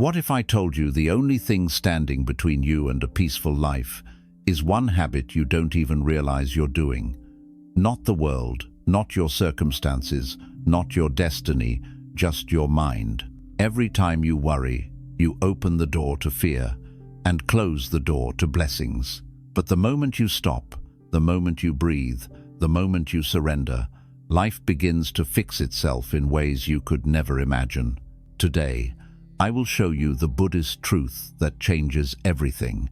What if I told you the only thing standing between you and a peaceful life is one habit you don't even realize you're doing? Not the world, not your circumstances, not your destiny, just your mind. Every time you worry, you open the door to fear and close the door to blessings. But the moment you stop, the moment you breathe, the moment you surrender, life begins to fix itself in ways you could never imagine. Today, I will show you the Buddhist truth that changes everything.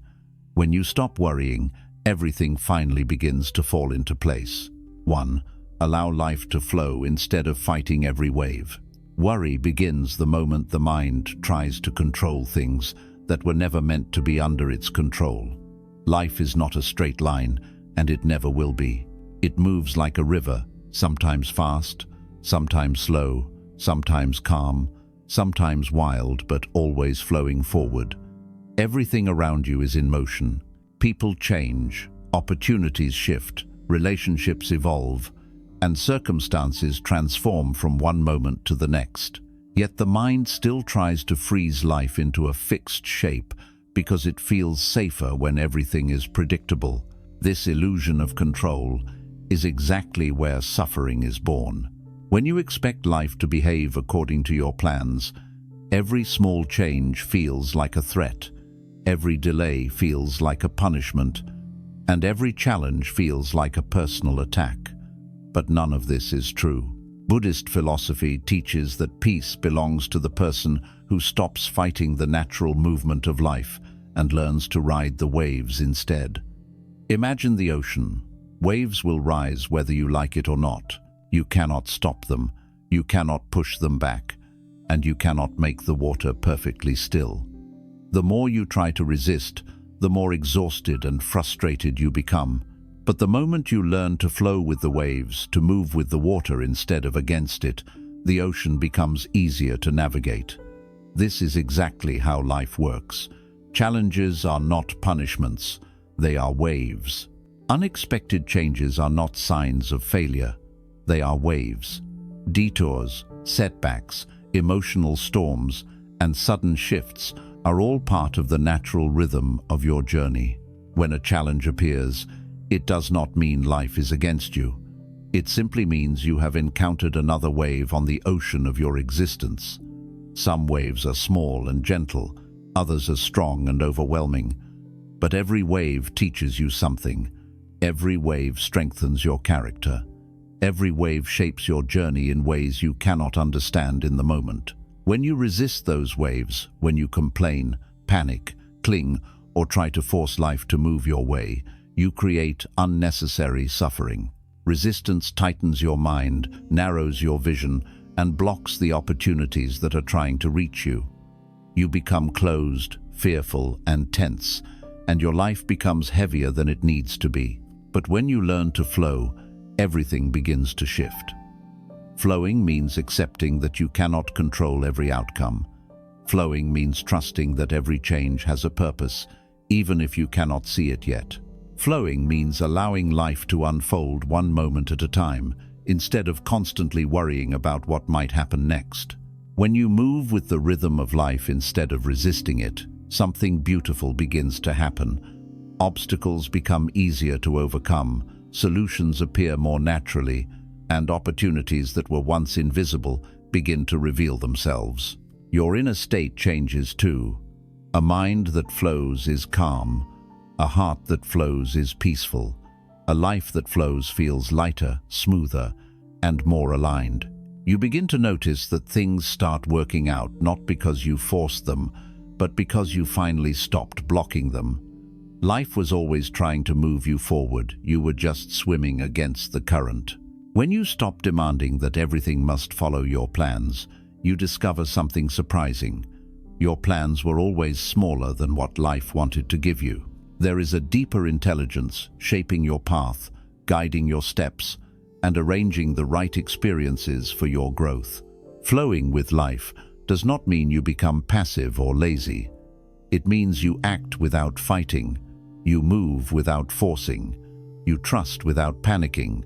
When you stop worrying, everything finally begins to fall into place. 1. Allow life to flow instead of fighting every wave. Worry begins the moment the mind tries to control things that were never meant to be under its control. Life is not a straight line, and it never will be. It moves like a river, sometimes fast, sometimes slow, sometimes calm, sometimes wild, but always flowing forward. Everything around you is in motion. People change, opportunities shift, relationships evolve, and circumstances transform from one moment to the next. Yet the mind still tries to freeze life into a fixed shape because it feels safer when everything is predictable. This illusion of control is exactly where suffering is born. When you expect life to behave according to your plans, every small change feels like a threat, every delay feels like a punishment, and every challenge feels like a personal attack. But none of this is true. Buddhist philosophy teaches that peace belongs to the person who stops fighting the natural movement of life and learns to ride the waves instead. Imagine the ocean. Waves will rise whether you like it or not. You cannot stop them, you cannot push them back, and you cannot make the water perfectly still. The more you try to resist, the more exhausted and frustrated you become. But the moment you learn to flow with the waves, to move with the water instead of against it, the ocean becomes easier to navigate. This is exactly how life works. Challenges are not punishments, they are waves. Unexpected changes are not signs of failure, they are waves. Detours, setbacks, emotional storms, and sudden shifts are all part of the natural rhythm of your journey. When a challenge appears, it does not mean life is against you. It simply means you have encountered another wave on the ocean of your existence. Some waves are small and gentle, others are strong and overwhelming. But every wave teaches you something. Every wave strengthens your character. Every wave shapes your journey in ways you cannot understand in the moment. When you resist those waves, when you complain, panic, cling, or try to force life to move your way, you create unnecessary suffering. Resistance tightens your mind, narrows your vision, and blocks the opportunities that are trying to reach you. You become closed, fearful, and tense, and your life becomes heavier than it needs to be. But when you learn to flow, everything begins to shift. Flowing means accepting that you cannot control every outcome. Flowing means trusting that every change has a purpose, even if you cannot see it yet. Flowing means allowing life to unfold one moment at a time, instead of constantly worrying about what might happen next. When you move with the rhythm of life instead of resisting it, something beautiful begins to happen. Obstacles become easier to overcome, solutions appear more naturally, and opportunities that were once invisible begin to reveal themselves. Your inner state changes too. A mind that flows is calm. A heart that flows is peaceful. A life that flows feels lighter, smoother, and more aligned. You begin to notice that things start working out not because you forced them, but because you finally stopped blocking them. Life was always trying to move you forward. You were just swimming against the current. When you stop demanding that everything must follow your plans, you discover something surprising. Your plans were always smaller than what life wanted to give you. There is a deeper intelligence shaping your path, guiding your steps, and arranging the right experiences for your growth. Flowing with life does not mean you become passive or lazy. It means you act without fighting. You move without forcing. You trust without panicking.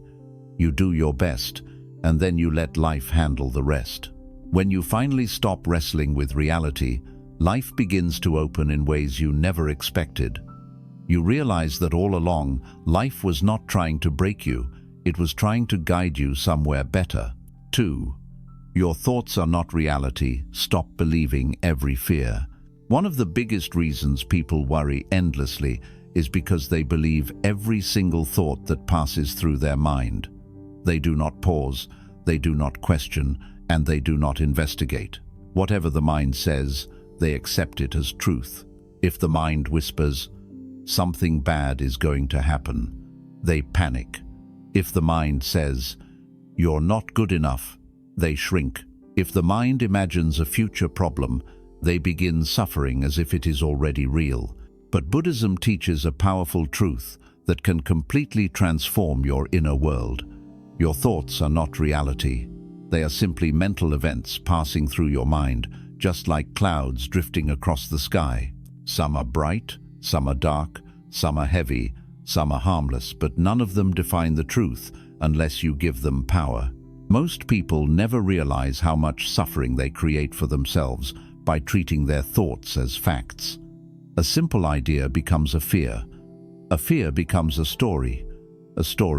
You do your best, and then you let life handle the rest. When you finally stop wrestling with reality, life begins to open in ways you never expected. You realize that all along, life was not trying to break you, it was trying to guide you somewhere better. 2. Your thoughts are not reality. Stop believing every fear. One of the biggest reasons people worry endlessly is because they believe every single thought that passes through their mind. They do not pause, they do not question, and they do not investigate. Whatever the mind says, they accept it as truth. If the mind whispers, "Something bad is going to happen," they panic. If the mind says, "You're not good enough," they shrink. If the mind imagines a future problem, they begin suffering as if it is already real. But Buddhism teaches a powerful truth that can completely transform your inner world. Your thoughts are not reality. They are simply mental events passing through your mind, just like clouds drifting across the sky. Some are bright, some are dark, some are heavy, some are harmless, but none of them define the truth unless you give them power. Most people never realize how much suffering they create for themselves by treating their thoughts as facts. A simple idea becomes a fear becomes a story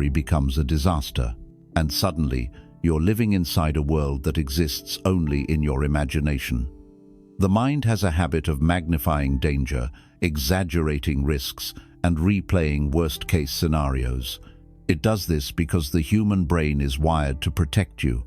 becomes a disaster, and suddenly you're living inside a world that exists only in your imagination. The mind has a habit of magnifying danger, exaggerating risks, and replaying worst-case scenarios. It does this because the human brain is wired to protect you,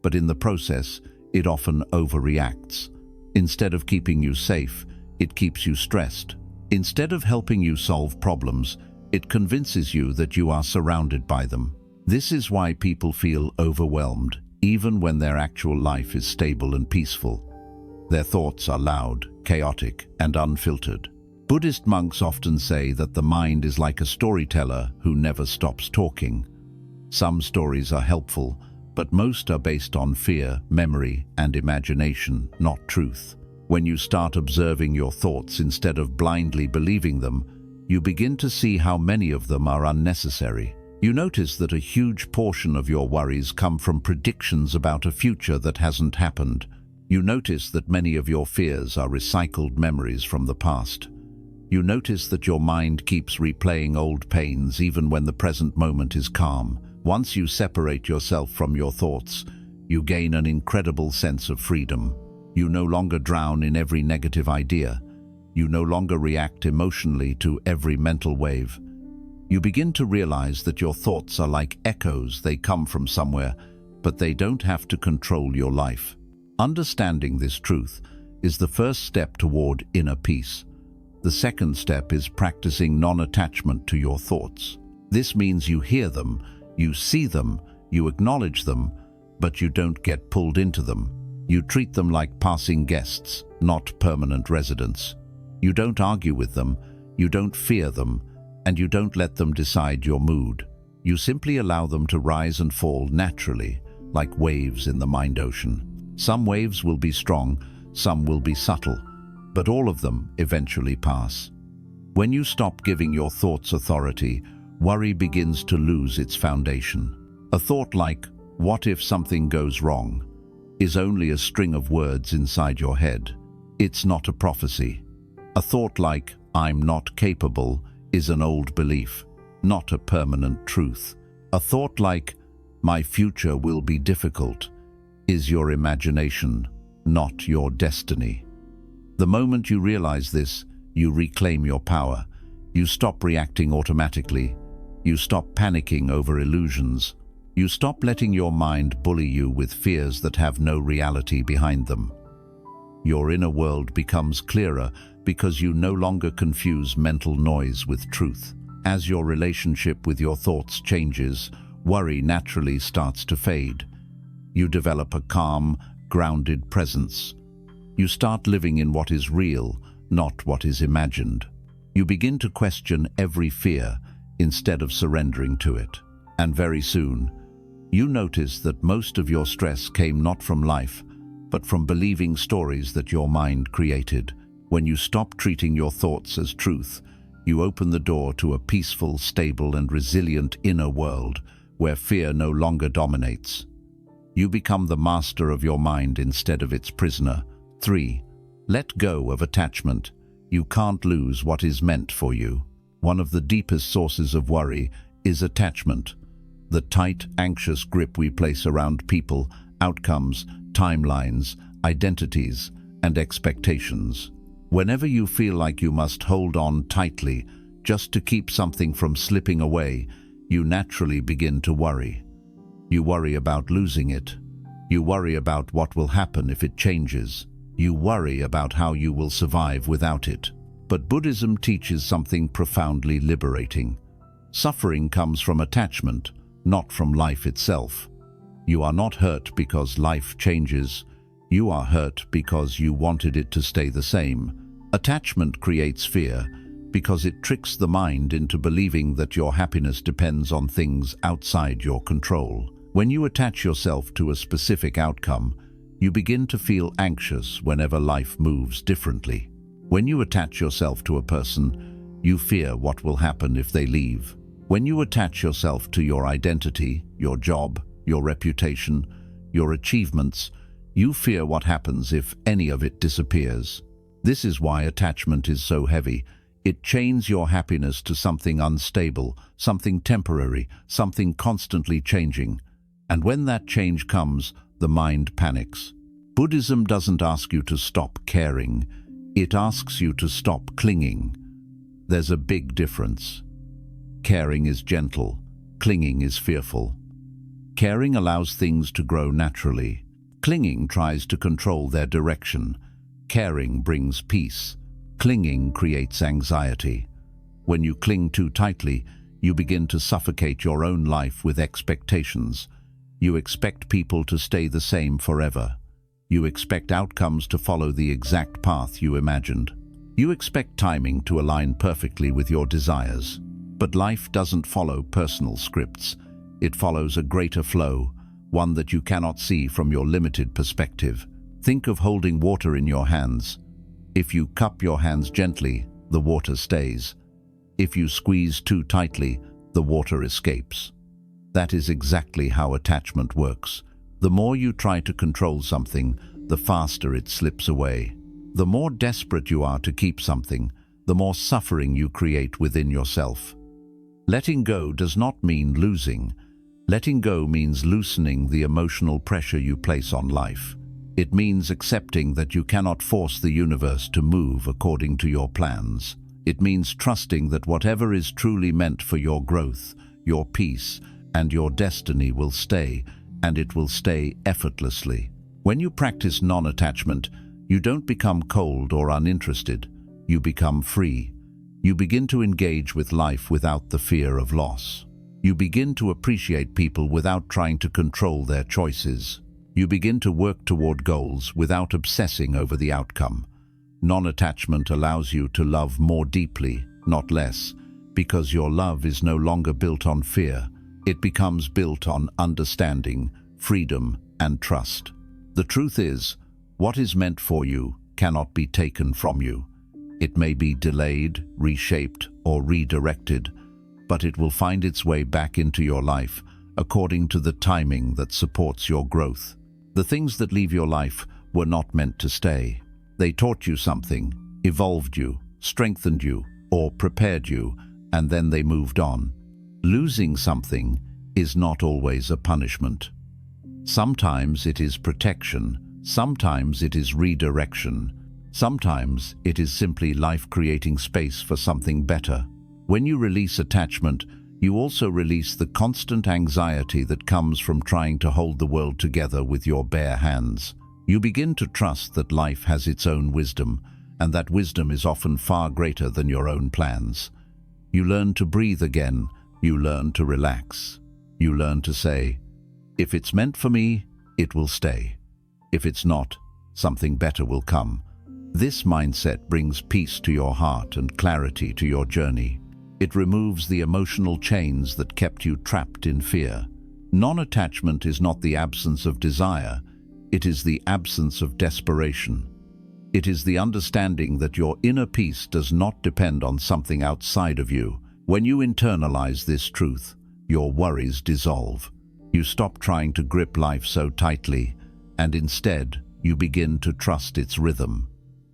but in the process, it often overreacts. Instead of keeping you safe, it keeps you stressed. Instead of helping you solve problems, it convinces you that you are surrounded by them. This is why people feel overwhelmed, even when their actual life is stable and peaceful. Their thoughts are loud, chaotic, and unfiltered. Buddhist monks often say that the mind is like a storyteller who never stops talking. Some stories are helpful, but most are based on fear, memory, and imagination, not truth. When you start observing your thoughts instead of blindly believing them, you begin to see how many of them are unnecessary. You notice that a huge portion of your worries come from predictions about a future that hasn't happened. You notice that many of your fears are recycled memories from the past. You notice that your mind keeps replaying old pains even when the present moment is calm. Once you separate yourself from your thoughts, you gain an incredible sense of freedom. You no longer drown in every negative idea. You no longer react emotionally to every mental wave. You begin to realize that your thoughts are like echoes. They come from somewhere, but they don't have to control your life. Understanding this truth is the first step toward inner peace. The second step is practicing non-attachment to your thoughts. This means you hear them, you see them, you acknowledge them, but you don't get pulled into them. You treat them like passing guests, not permanent residents. You don't argue with them, you don't fear them, and you don't let them decide your mood. You simply allow them to rise and fall naturally, like waves in the mind ocean. Some waves will be strong, some will be subtle, but all of them eventually pass. When you stop giving your thoughts authority, worry begins to lose its foundation. A thought like, "What if something goes wrong?" is only a string of words inside your head. It's not a prophecy. A thought like, "I'm not capable," is an old belief, not a permanent truth. A thought like, "My future will be difficult," is your imagination, not your destiny. The moment you realize this, you reclaim your power. You stop reacting automatically. You stop panicking over illusions. You stop letting your mind bully you with fears that have no reality behind them. Your inner world becomes clearer because you no longer confuse mental noise with truth. As your relationship with your thoughts changes, worry naturally starts to fade. You develop a calm, grounded presence. You start living in what is real, not what is imagined. You begin to question every fear instead of surrendering to it. And very soon, you notice that most of your stress came not from life, but from believing stories that your mind created. When you stop treating your thoughts as truth, you open the door to a peaceful, stable, and resilient inner world where fear no longer dominates. You become the master of your mind instead of its prisoner. 3. Let go of attachment. You can't lose what is meant for you. One of the deepest sources of worry is attachment. The tight, anxious grip we place around people, outcomes, timelines, identities, and expectations. Whenever you feel like you must hold on tightly just to keep something from slipping away, you naturally begin to worry. You worry about losing it. You worry about what will happen if it changes. You worry about how you will survive without it. But Buddhism teaches something profoundly liberating. Suffering comes from attachment, not from life itself. You are not hurt because life changes. You are hurt because you wanted it to stay the same. Attachment creates fear because it tricks the mind into believing that your happiness depends on things outside your control. When you attach yourself to a specific outcome, you begin to feel anxious whenever life moves differently. When you attach yourself to a person, you fear what will happen if they leave. When you attach yourself to your identity, your job, your reputation, your achievements, you fear what happens if any of it disappears. This is why attachment is so heavy. It chains your happiness to something unstable, something temporary, something constantly changing. And when that change comes, the mind panics. Buddhism doesn't ask you to stop caring. It asks you to stop clinging. There's a big difference. Caring is gentle. Clinging is fearful. Caring allows things to grow naturally. Clinging tries to control their direction. Caring brings peace. Clinging creates anxiety. When you cling too tightly, you begin to suffocate your own life with expectations. You expect people to stay the same forever. You expect outcomes to follow the exact path you imagined. You expect timing to align perfectly with your desires. But life doesn't follow personal scripts. It follows a greater flow, one that you cannot see from your limited perspective. Think of holding water in your hands. If you cup your hands gently, the water stays. If you squeeze too tightly, the water escapes. That is exactly how attachment works. The more you try to control something, the faster it slips away. The more desperate you are to keep something, the more suffering you create within yourself. Letting go does not mean losing. Letting go means loosening the emotional pressure you place on life. It means accepting that you cannot force the universe to move according to your plans. It means trusting that whatever is truly meant for your growth, your peace, and your destiny will stay, and it will stay effortlessly. When you practice non-attachment, you don't become cold or uninterested. You become free. You begin to engage with life without the fear of loss. You begin to appreciate people without trying to control their choices. You begin to work toward goals without obsessing over the outcome. Non-attachment allows you to love more deeply, not less, because your love is no longer built on fear. It becomes built on understanding, freedom, and trust. The truth is, what is meant for you cannot be taken from you. It may be delayed, reshaped, or redirected, but it will find its way back into your life according to the timing that supports your growth. The things that leave your life were not meant to stay. They taught you something, evolved you, strengthened you, or prepared you, and then they moved on. Losing something is not always a punishment. Sometimes it is protection, sometimes it is redirection, sometimes it is simply life creating space for something better. When you release attachment, you also release the constant anxiety that comes from trying to hold the world together with your bare hands. You begin to trust that life has its own wisdom, and that wisdom is often far greater than your own plans. You learn to breathe again. You learn to relax. You learn to say, if it's meant for me, it will stay. If it's not, something better will come. This mindset brings peace to your heart and clarity to your journey. It removes the emotional chains that kept you trapped in fear. Non-attachment is not the absence of desire, it is the absence of desperation. It is the understanding that your inner peace does not depend on something outside of you. When you internalize this truth, your worries dissolve. You stop trying to grip life so tightly, and instead, you begin to trust its rhythm.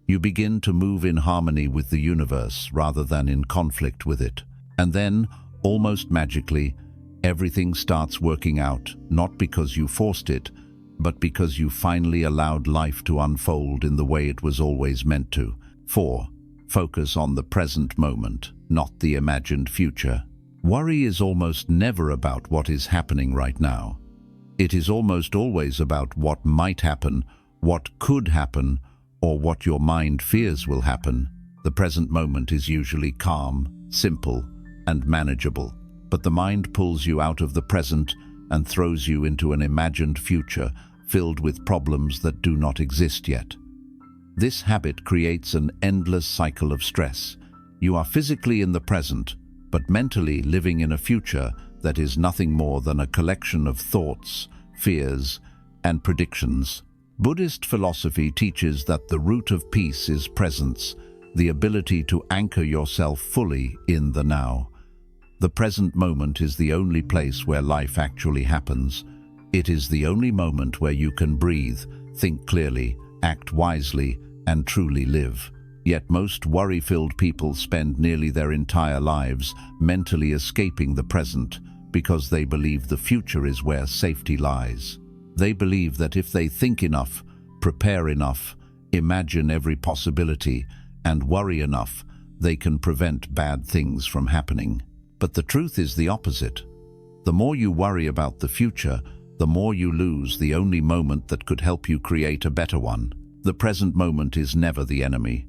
You begin to move in harmony with the universe rather than in conflict with it. And then, almost magically, everything starts working out, not because you forced it, but because you finally allowed life to unfold in the way it was always meant to. 4. Focus on the present moment, not the imagined future. Worry is almost never about what is happening right now. It is almost always about what might happen, what could happen, or what your mind fears will happen. The present moment is usually calm, simple, and manageable, but the mind pulls you out of the present and throws you into an imagined future filled with problems that do not exist yet. This habit creates an endless cycle of stress. You are physically in the present, but mentally living in a future that is nothing more than a collection of thoughts, fears, and predictions. Buddhist philosophy teaches that the root of peace is presence, the ability to anchor yourself fully in the now. The present moment is the only place where life actually happens. It is the only moment where you can breathe, think clearly, act wisely, and truly live. Yet most worry-filled people spend nearly their entire lives mentally escaping the present because they believe the future is where safety lies. They believe that if they think enough, prepare enough, imagine every possibility, and worry enough, they can prevent bad things from happening. But the truth is the opposite. The more you worry about the future, the more you lose the only moment that could help you create a better one. The present moment is never the enemy.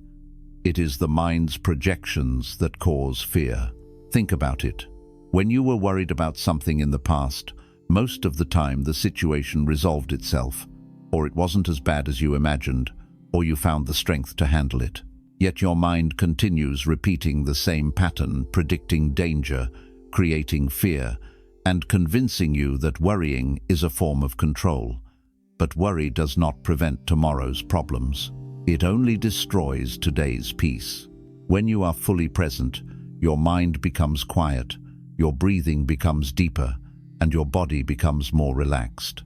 It is the mind's projections that cause fear. Think about it. When you were worried about something in the past, most of the time the situation resolved itself, or it wasn't as bad as you imagined, or you found the strength to handle it. Yet your mind continues repeating the same pattern, predicting danger, creating fear, and convincing you that worrying is a form of control. But worry does not prevent tomorrow's problems. It only destroys today's peace. When you are fully present, your mind becomes quiet, your breathing becomes deeper, and your body becomes more relaxed.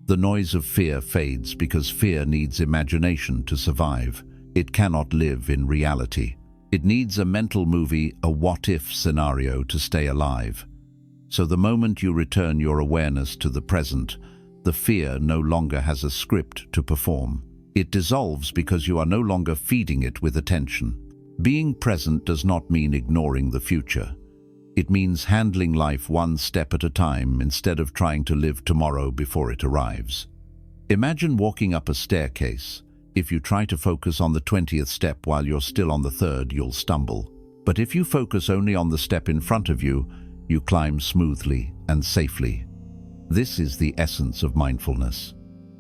The noise of fear fades because fear needs imagination to survive. It cannot live in reality. It needs a mental movie, a what-if scenario to stay alive. So the moment you return your awareness to the present, the fear no longer has a script to perform. It dissolves because you are no longer feeding it with attention. Being present does not mean ignoring the future. It means handling life one step at a time instead of trying to live tomorrow before it arrives. Imagine walking up a staircase. If you try to focus on the 20th step while you're still on the 3rd, you'll stumble. But if you focus only on the step in front of you, you climb smoothly and safely. This is the essence of mindfulness.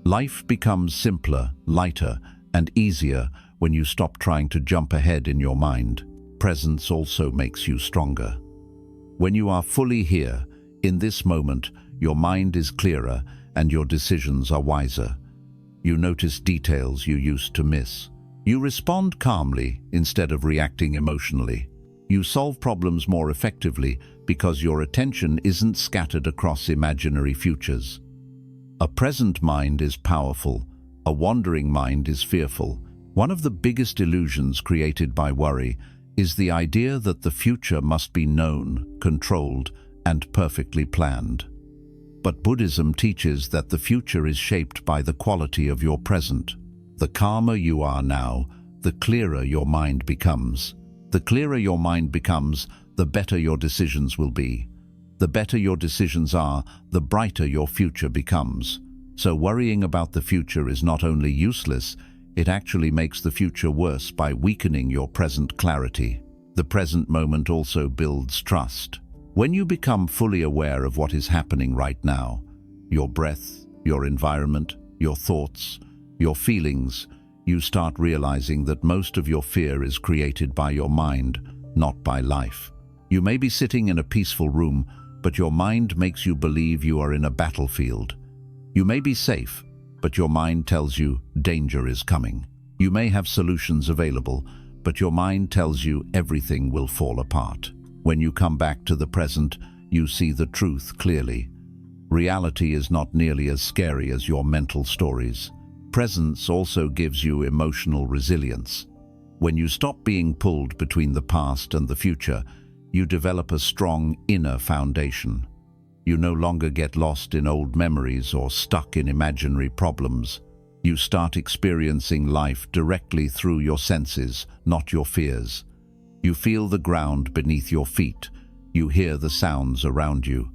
Life becomes simpler, lighter, and easier when you stop trying to jump ahead in your mind. Presence also makes you stronger. When you are fully here, in this moment, your mind is clearer and your decisions are wiser. You notice details you used to miss. You respond calmly instead of reacting emotionally. You solve problems more effectively because your attention isn't scattered across imaginary futures. A present mind is powerful. A wandering mind is fearful. One of the biggest illusions created by worry is the idea that the future must be known, controlled, and perfectly planned. But Buddhism teaches that the future is shaped by the quality of your present. The calmer you are now, the clearer your mind becomes. The clearer your mind becomes, the better your decisions will be. The better your decisions are, the brighter your future becomes. So worrying about the future is not only useless, it actually makes the future worse by weakening your present clarity. The present moment also builds trust. When you become fully aware of what is happening right now, your breath, your environment, your thoughts, your feelings, you start realizing that most of your fear is created by your mind, not by life. You may be sitting in a peaceful room, but your mind makes you believe you are in a battlefield. You may be safe, but your mind tells you danger is coming. You may have solutions available, but your mind tells you everything will fall apart. When you come back to the present, you see the truth clearly. Reality is not nearly as scary as your mental stories. Presence also gives you emotional resilience. When you stop being pulled between the past and the future, you develop a strong inner foundation. You no longer get lost in old memories or stuck in imaginary problems. You start experiencing life directly through your senses, not your fears. You feel the ground beneath your feet. You hear the sounds around you.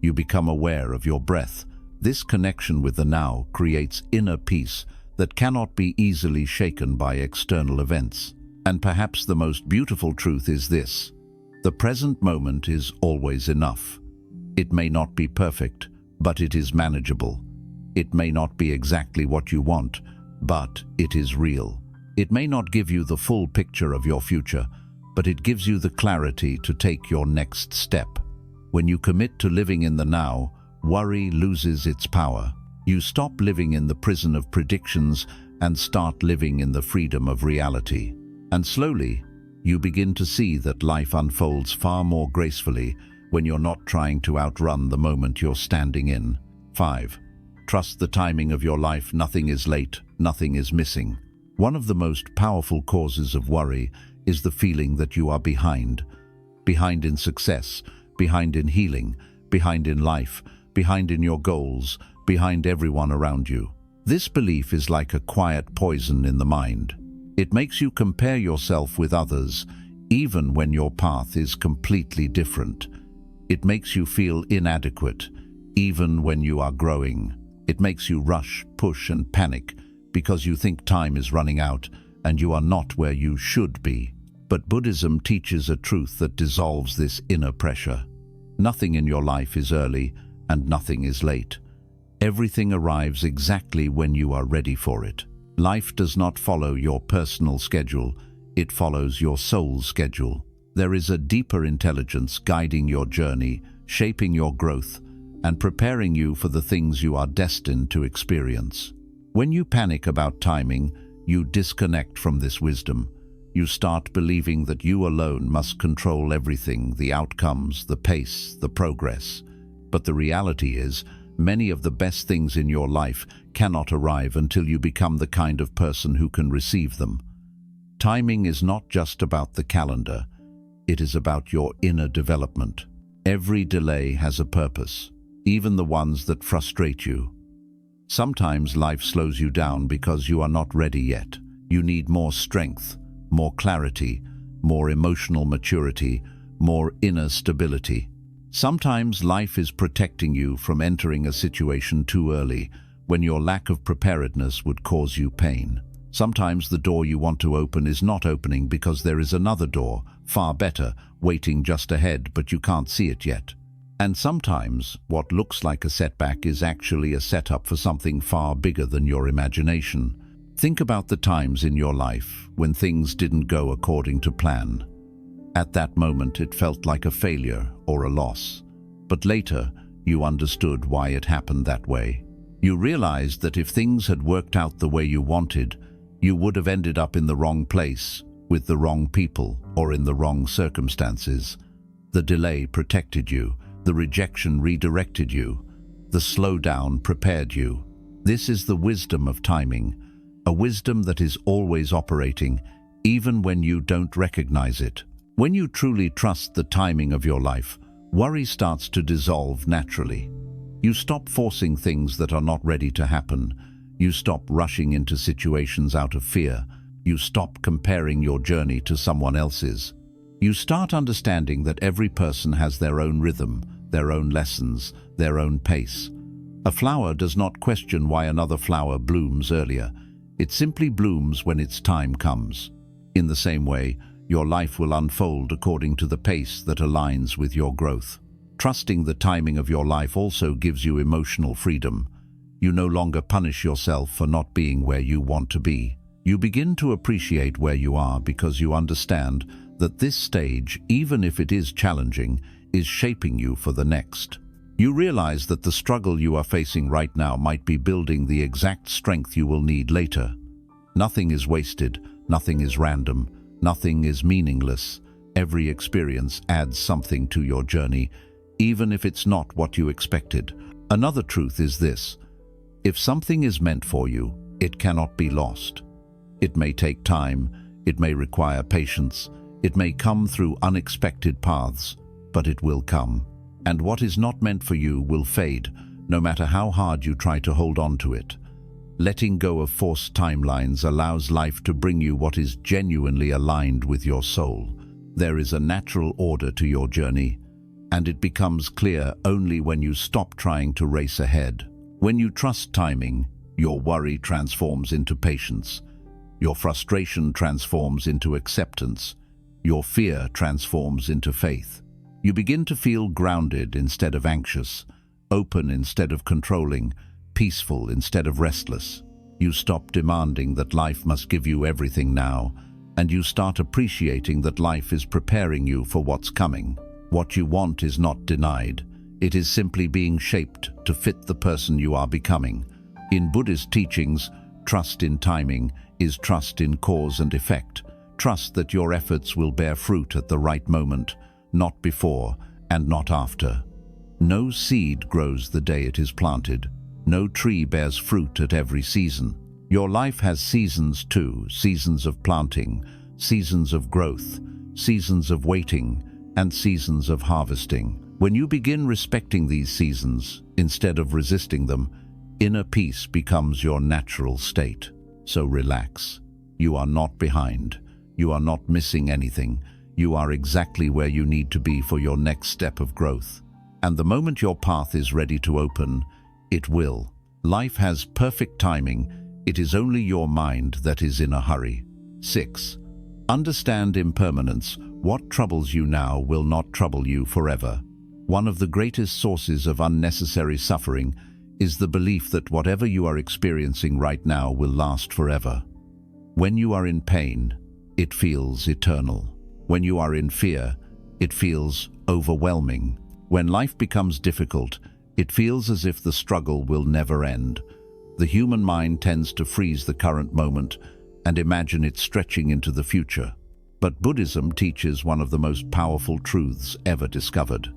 You become aware of your breath. This connection with the now creates inner peace that cannot be easily shaken by external events. And perhaps the most beautiful truth is this: the present moment is always enough. It may not be perfect, but it is manageable. It may not be exactly what you want, but it is real. It may not give you the full picture of your future, but it gives you the clarity to take your next step. When you commit to living in the now, worry loses its power. You stop living in the prison of predictions and start living in the freedom of reality. And slowly, you begin to see that life unfolds far more gracefully when you're not trying to outrun the moment you're standing in. 5. Trust the timing of your life. Nothing is late, nothing is missing. One of the most powerful causes of worry is the feeling that you are behind. Behind in success, behind in healing, behind in life, behind in your goals, behind everyone around you. This belief is like a quiet poison in the mind. It makes you compare yourself with others, even when your path is completely different. It makes you feel inadequate, even when you are growing. It makes you rush, push, and panic because you think time is running out and you are not where you should be. But Buddhism teaches a truth that dissolves this inner pressure. Nothing in your life is early and nothing is late. Everything arrives exactly when you are ready for it. Life does not follow your personal schedule, it follows your soul's schedule. There is a deeper intelligence guiding your journey, shaping your growth, and preparing you for the things you are destined to experience. When you panic about timing, you disconnect from this wisdom. You start believing that you alone must control everything, the outcomes, the pace, the progress. But the reality is, many of the best things in your life cannot arrive until you become the kind of person who can receive them. Timing is not just about the calendar, it is about your inner development. Every delay has a purpose, even the ones that frustrate you. Sometimes life slows you down because you are not ready yet. You need more strength, more clarity, more emotional maturity, more inner stability. Sometimes life is protecting you from entering a situation too early, when your lack of preparedness would cause you pain. Sometimes the door you want to open is not opening because there is another door, far better, waiting just ahead, but you can't see it yet. And sometimes what looks like a setback is actually a setup for something far bigger than your imagination. Think about the times in your life when things didn't go according to plan. At that moment, it felt like a failure or a loss. But later, you understood why it happened that way. You realized that if things had worked out the way you wanted, you would have ended up in the wrong place, with the wrong people, or in the wrong circumstances. The delay protected you. The rejection redirected you. The slowdown prepared you. This is the wisdom of timing, a wisdom that is always operating, even when you don't recognize it. When you truly trust the timing of your life, worry starts to dissolve naturally. You stop forcing things that are not ready to happen. You stop rushing into situations out of fear. You stop comparing your journey to someone else's. You start understanding that every person has their own rhythm, their own lessons, their own pace. A flower does not question why another flower blooms earlier. It simply blooms when its time comes. In the same way, your life will unfold according to the pace that aligns with your growth. Trusting the timing of your life also gives you emotional freedom. You no longer punish yourself for not being where you want to be. You begin to appreciate where you are because you understand that this stage, even if it is challenging, is shaping you for the next. You realize that the struggle you are facing right now might be building the exact strength you will need later. Nothing is wasted, nothing is random, nothing is meaningless. Every experience adds something to your journey, even if it's not what you expected. Another truth is this: if something is meant for you, it cannot be lost. It may take time, it may require patience, it may come through unexpected paths, but it will come. And what is not meant for you will fade, no matter how hard you try to hold on to it. Letting go of forced timelines allows life to bring you what is genuinely aligned with your soul. There is a natural order to your journey, and it becomes clear only when you stop trying to race ahead. When you trust timing, your worry transforms into patience. Your frustration transforms into acceptance. Your fear transforms into faith. You begin to feel grounded instead of anxious, open instead of controlling, peaceful instead of restless. You stop demanding that life must give you everything now, and you start appreciating that life is preparing you for what's coming. What you want is not denied. It is simply being shaped to fit the person you are becoming. In Buddhist teachings, trust in timing is trust in cause and effect. Trust that your efforts will bear fruit at the right moment, not before and not after. No seed grows the day it is planted. No tree bears fruit at every season. Your life has seasons too, seasons of planting, seasons of growth, seasons of waiting, and seasons of harvesting. When you begin respecting these seasons, instead of resisting them, inner peace becomes your natural state. So relax. You are not behind. You are not missing anything. You are exactly where you need to be for your next step of growth. And the moment your path is ready to open, it will. Life has perfect timing. It is only your mind that is in a hurry. 6. Understand impermanence. What troubles you now will not trouble you forever. One of the greatest sources of unnecessary suffering is the belief that whatever you are experiencing right now will last forever. When you are in pain, it feels eternal. When you are in fear, it feels overwhelming. When life becomes difficult, it feels as if the struggle will never end. The human mind tends to freeze the current moment and imagine it stretching into the future. But Buddhism teaches one of the most powerful truths ever discovered.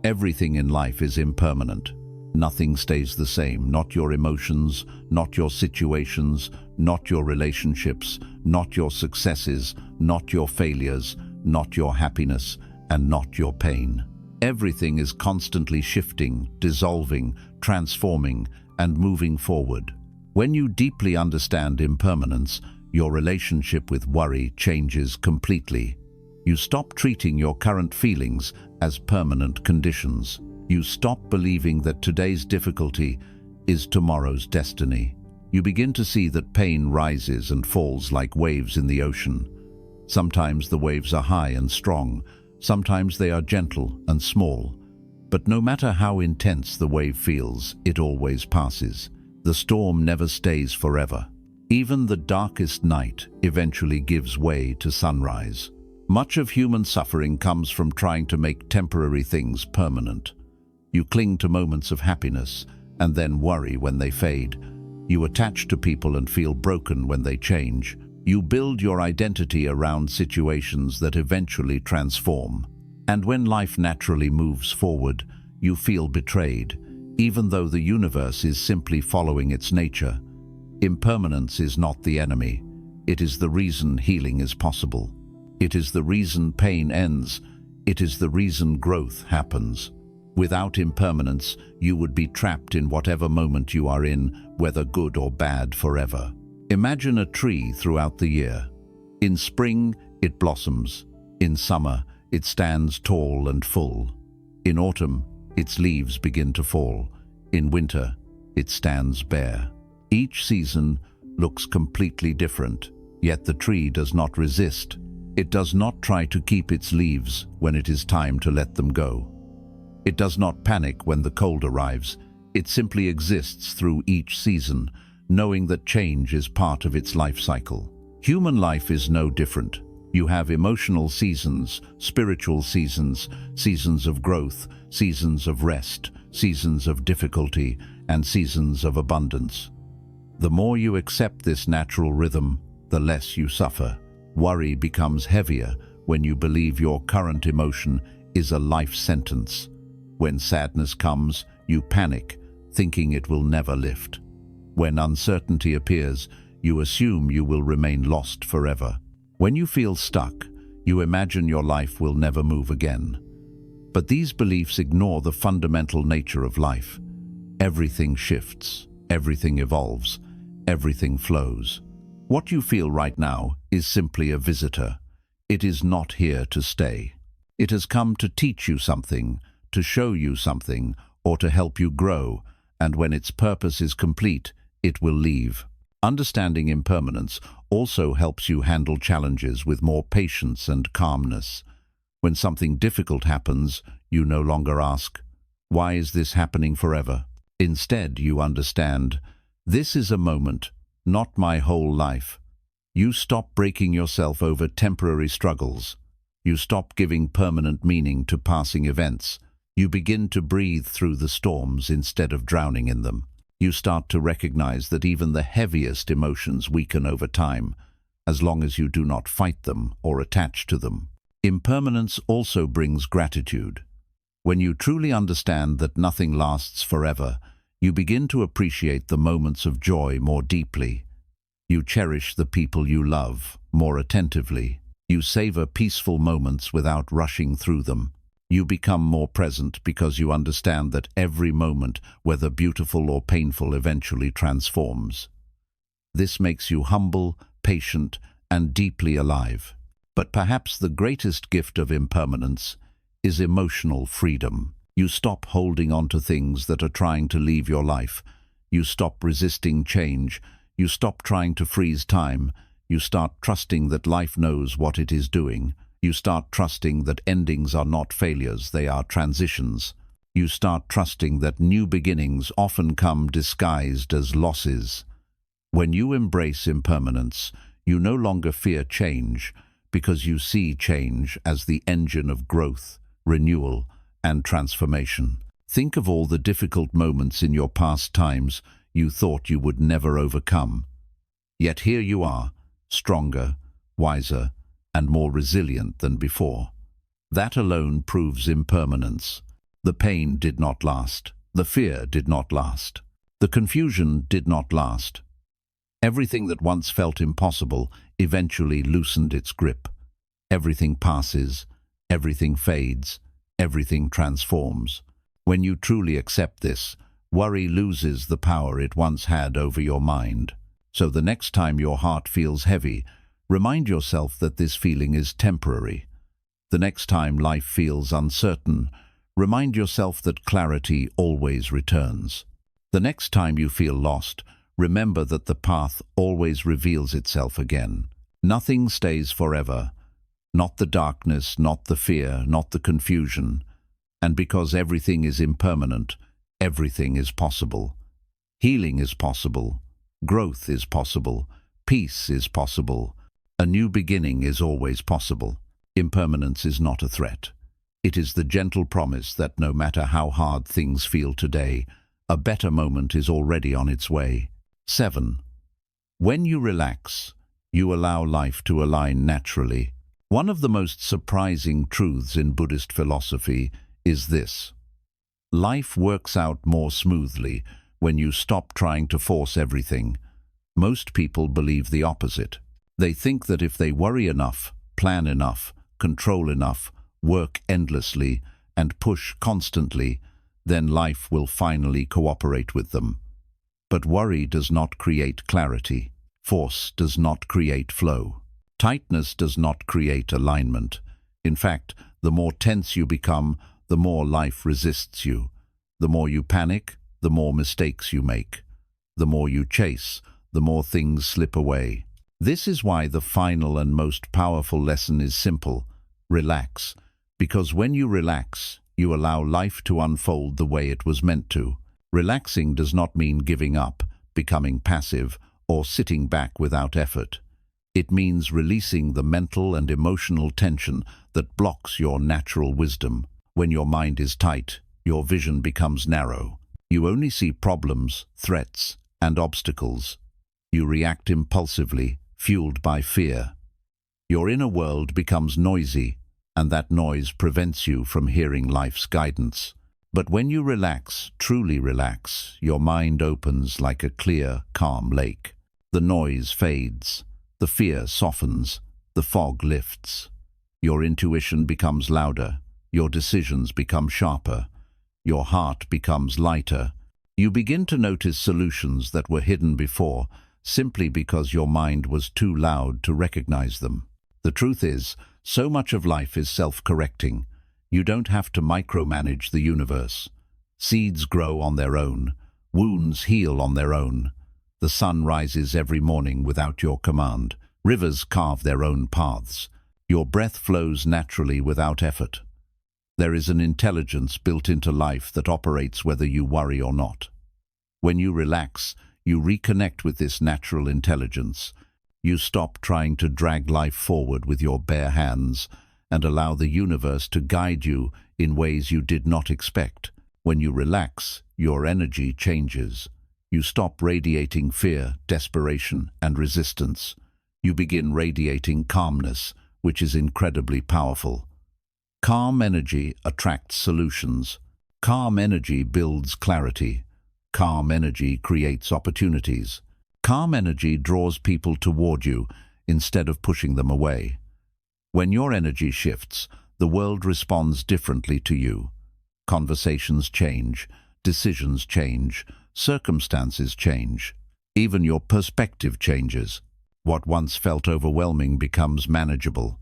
Everything in life is impermanent. Nothing stays the same, not your emotions, not your situations, not your relationships, not your successes, not your failures, not your happiness, and not your pain. Everything is constantly shifting, dissolving, transforming, and moving forward. When you deeply understand impermanence, your relationship with worry changes completely. You stop treating your current feelings as permanent conditions. You stop believing that today's difficulty is tomorrow's destiny. You begin to see that pain rises and falls like waves in the ocean. Sometimes the waves are high and strong, sometimes they are gentle and small. But no matter how intense the wave feels, it always passes. The storm never stays forever. Even the darkest night eventually gives way to sunrise. Much of human suffering comes from trying to make temporary things permanent. You cling to moments of happiness and then worry when they fade. You attach to people and feel broken when they change. You build your identity around situations that eventually transform. And when life naturally moves forward, you feel betrayed, even though the universe is simply following its nature. Impermanence is not the enemy. It is the reason healing is possible. It is the reason pain ends. It is the reason growth happens. Without impermanence, you would be trapped in whatever moment you are in, whether good or bad, forever. Imagine a tree throughout the year. In spring, it blossoms. In summer, it stands tall and full. In autumn, its leaves begin to fall. In winter, it stands bare. Each season looks completely different, yet the tree does not resist. It does not try to keep its leaves when it is time to let them go. It does not panic when the cold arrives. It simply exists through each season, knowing that change is part of its life cycle. Human life is no different. You have emotional seasons, spiritual seasons, seasons of growth, seasons of rest, seasons of difficulty, and seasons of abundance. The more you accept this natural rhythm, the less you suffer. Worry becomes heavier when you believe your current emotion is a life sentence. When sadness comes, you panic, thinking it will never lift. When uncertainty appears, you assume you will remain lost forever. When you feel stuck, you imagine your life will never move again. But these beliefs ignore the fundamental nature of life. Everything shifts, everything evolves, everything flows. What you feel right now is simply a visitor. It is not here to stay. It has come to teach you something, to show you something, or to help you grow, and when its purpose is complete, it will leave. Understanding impermanence also helps you handle challenges with more patience and calmness. When something difficult happens, you no longer ask, "Why is this happening forever?" Instead, you understand, "This is a moment, not my whole life." You stop breaking yourself over temporary struggles. You stop giving permanent meaning to passing events. You begin to breathe through the storms instead of drowning in them. You start to recognize that even the heaviest emotions weaken over time, as long as you do not fight them or attach to them. Impermanence also brings gratitude. When you truly understand that nothing lasts forever, you begin to appreciate the moments of joy more deeply. You cherish the people you love more attentively. You savor peaceful moments without rushing through them. You become more present because you understand that every moment, whether beautiful or painful, eventually transforms. This makes you humble, patient, and deeply alive. But perhaps the greatest gift of impermanence is emotional freedom. You stop holding on to things that are trying to leave your life. You stop resisting change. You stop trying to freeze time. You start trusting that life knows what it is doing. You start trusting that endings are not failures, they are transitions. You start trusting that new beginnings often come disguised as losses. When you embrace impermanence, you no longer fear change, because you see change as the engine of growth, renewal, and transformation. Think of all the difficult moments in your past times you thought you would never overcome. Yet here you are, stronger, wiser, and more resilient than before. That alone proves impermanence. The pain did not last. The fear did not last. The confusion did not last. Everything that once felt impossible eventually loosened its grip. Everything passes, everything fades, everything transforms. When you truly accept this, worry loses the power it once had over your mind. So the next time your heart feels heavy, remind yourself that this feeling is temporary. The next time life feels uncertain, remind yourself that clarity always returns. The next time you feel lost, remember that the path always reveals itself again. Nothing stays forever. Not the darkness, not the fear, not the confusion. And because everything is impermanent, everything is possible. Healing is possible. Growth is possible. Peace is possible. A new beginning is always possible. Impermanence is not a threat. It is the gentle promise that no matter how hard things feel today, a better moment is already on its way. 7. When you relax, you allow life to align naturally. One of the most surprising truths in Buddhist philosophy is this: life works out more smoothly when you stop trying to force everything. Most people believe the opposite. They think that if they worry enough, plan enough, control enough, work endlessly, and push constantly, then life will finally cooperate with them. But worry does not create clarity. Force does not create flow. Tightness does not create alignment. In fact, the more tense you become, the more life resists you. The more you panic, the more mistakes you make. The more you chase, the more things slip away. This is why the final and most powerful lesson is simple: relax. Because when you relax, you allow life to unfold the way it was meant to. Relaxing does not mean giving up, becoming passive, or sitting back without effort. It means releasing the mental and emotional tension that blocks your natural wisdom. When your mind is tight, your vision becomes narrow. You only see problems, threats, and obstacles. You react impulsively, fueled by fear. Your inner world becomes noisy, and that noise prevents you from hearing life's guidance. But when you relax, truly relax, your mind opens like a clear, calm lake. The noise fades, the fear softens, the fog lifts. Your intuition becomes louder, your decisions become sharper, your heart becomes lighter. You begin to notice solutions that were hidden before, simply because your mind was too loud to recognize them. The truth is, so much of life is self-correcting. You don't have to micromanage the universe. Seeds grow on their own, wounds heal on their own. The sun rises every morning without your command. Rivers carve their own paths. Your breath flows naturally without effort. There is an intelligence built into life that operates whether you worry or not. When you relax, you reconnect with this natural intelligence. You stop trying to drag life forward with your bare hands and allow the universe to guide you in ways you did not expect. When you relax, your energy changes. You stop radiating fear, desperation, and resistance. You begin radiating calmness, which is incredibly powerful. Calm energy attracts solutions. Calm energy builds clarity. Calm energy creates opportunities. Calm energy draws people toward you instead of pushing them away. When your energy shifts, the world responds differently to you. Conversations change, decisions change, circumstances change. Even your perspective changes. What once felt overwhelming becomes manageable.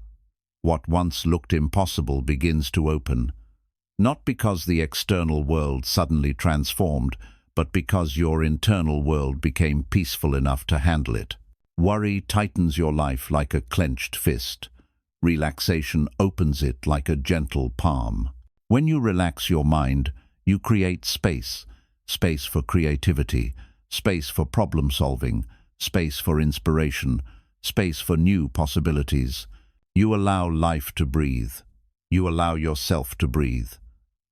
What once looked impossible begins to open. Not because the external world suddenly transformed, but because your internal world became peaceful enough to handle it. Worry tightens your life like a clenched fist. Relaxation opens it like a gentle palm. When you relax your mind, you create space. Space for creativity, space for problem solving, space for inspiration, space for new possibilities. You allow life to breathe. You allow yourself to breathe.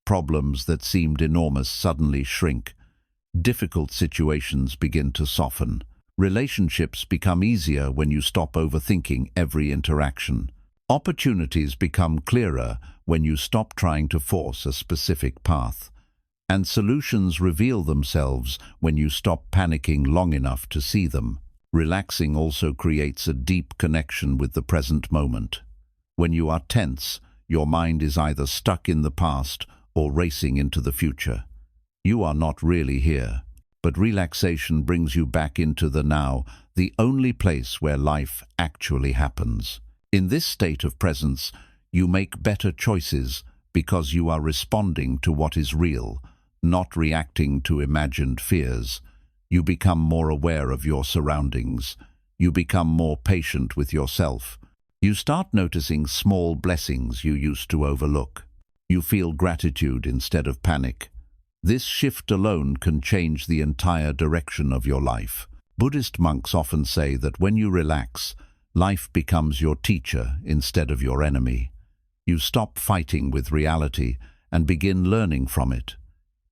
Problems that seemed enormous suddenly shrink. Difficult situations begin to soften. Relationships become easier when you stop overthinking every interaction. Opportunities become clearer when you stop trying to force a specific path. And solutions reveal themselves when you stop panicking long enough to see them. Relaxing also creates a deep connection with the present moment. When you are tense, your mind is either stuck in the past or racing into the future. You are not really here, but relaxation brings you back into the now, the only place where life actually happens. In this state of presence, you make better choices because you are responding to what is real, not reacting to imagined fears. You become more aware of your surroundings. You become more patient with yourself. You start noticing small blessings you used to overlook. You feel gratitude instead of panic. This shift alone can change the entire direction of your life. Buddhist monks often say that when you relax, life becomes your teacher instead of your enemy. You stop fighting with reality and begin learning from it.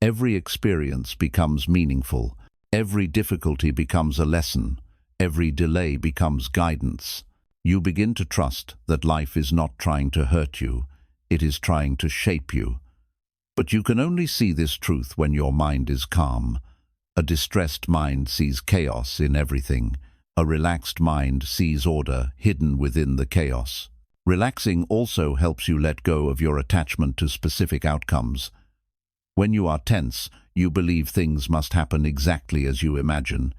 Every experience becomes meaningful. Every difficulty becomes a lesson. Every delay becomes guidance. You begin to trust that life is not trying to hurt you. It is trying to shape you. But you can only see this truth when your mind is calm. A distressed mind sees chaos in everything. A relaxed mind sees order hidden within the chaos. Relaxing also helps you let go of your attachment to specific outcomes. When you are tense, you believe things must happen exactly as you imagine.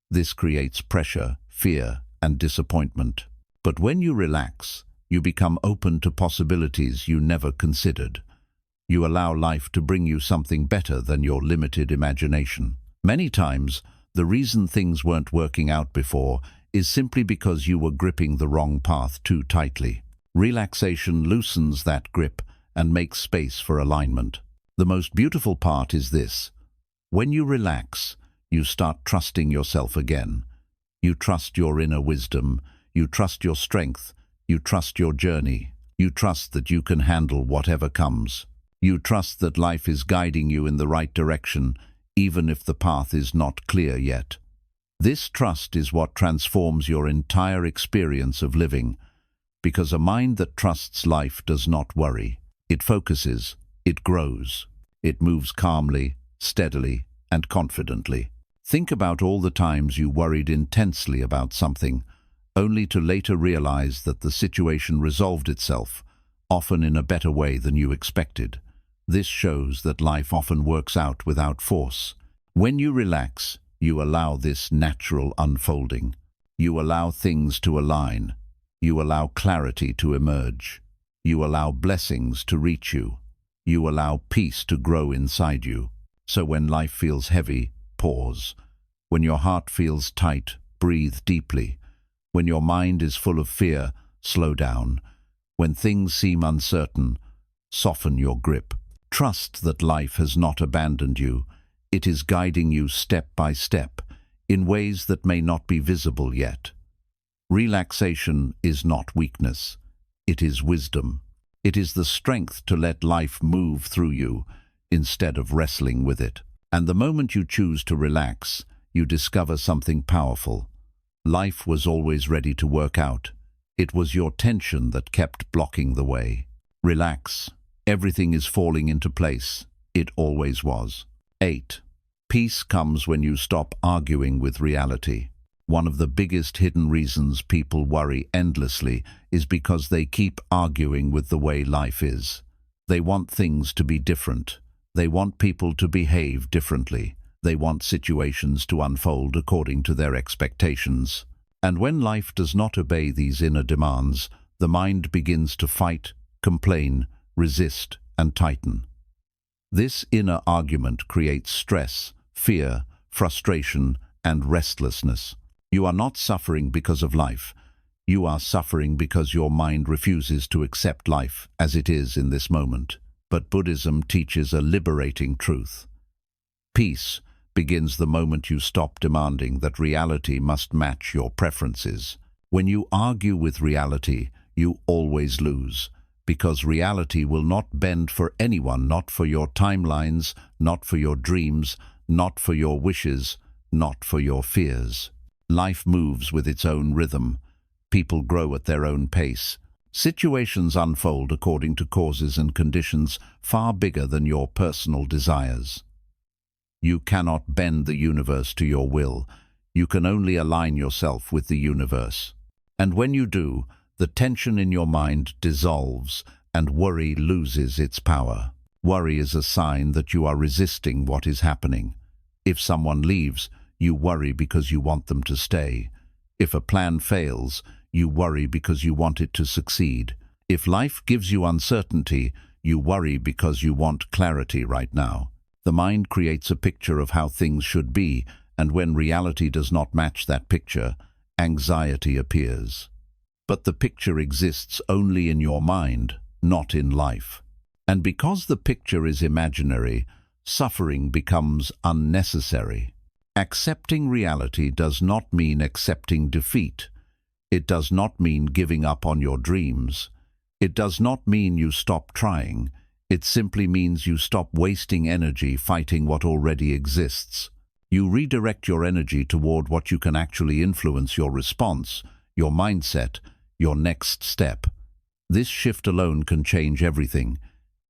This creates pressure, fear, and disappointment. But when you relax, you become open to possibilities you never considered. You allow life to bring you something better than your limited imagination. Many times, the reason things weren't working out before is simply because you were gripping the wrong path too tightly. Relaxation loosens that grip and makes space for alignment. The most beautiful part is this. When you relax, you start trusting yourself again. You trust your inner wisdom. You trust your strength. You trust your journey. You trust that you can handle whatever comes. You trust that life is guiding you in the right direction, even if the path is not clear yet. This trust is what transforms your entire experience of living, because a mind that trusts life does not worry. It focuses, it grows, It moves calmly, steadily, and confidently. Think about all the times you worried intensely about something, only to later realize that the situation resolved itself, often in a better way than you expected. This shows that life often works out without force. When you relax, you allow this natural unfolding. You allow things to align. You allow clarity to emerge. You allow blessings to reach you. You allow peace to grow inside you. So when life feels heavy, pause. When your heart feels tight, breathe deeply. When your mind is full of fear, slow down. When things seem uncertain, soften your grip. Trust that life has not abandoned you. It is guiding you step by step, in ways that may not be visible yet. Relaxation is not weakness. It is wisdom. It is the strength to let life move through you, instead of wrestling with it. And the moment you choose to relax, you discover something powerful. Life was always ready to work out. It was your tension that kept blocking the way. Relax. Everything is falling into place. It always was. 8. Peace comes when you stop arguing with reality. One of the biggest hidden reasons people worry endlessly is because they keep arguing with the way life is. They want things to be different. They want people to behave differently. They want situations to unfold according to their expectations. And when life does not obey these inner demands, the mind begins to fight, complain, resist, and tighten. This inner argument creates stress, fear, frustration, and restlessness. You are not suffering because of life. You are suffering because your mind refuses to accept life as it is in this moment. But Buddhism teaches a liberating truth. Peace begins the moment you stop demanding that reality must match your preferences. When you argue with reality, you always lose, because reality will not bend for anyone, not for your timelines, not for your dreams, not for your wishes, not for your fears. Life moves with its own rhythm. People grow at their own pace. Situations unfold according to causes and conditions far bigger than your personal desires. You cannot bend the universe to your will. You can only align yourself with the universe. And when you do, the tension in your mind dissolves and worry loses its power. Worry is a sign that you are resisting what is happening. If someone leaves, you worry because you want them to stay. If a plan fails, you worry because you want it to succeed. If life gives you uncertainty, you worry because you want clarity right now. The mind creates a picture of how things should be, and when reality does not match that picture, anxiety appears. But the picture exists only in your mind, not in life. And because the picture is imaginary, suffering becomes unnecessary. Accepting reality does not mean accepting defeat. It does not mean giving up on your dreams. It does not mean you stop trying. It simply means you stop wasting energy fighting what already exists. You redirect your energy toward what you can actually influence: your response, your mindset, your next step. This shift alone can change everything.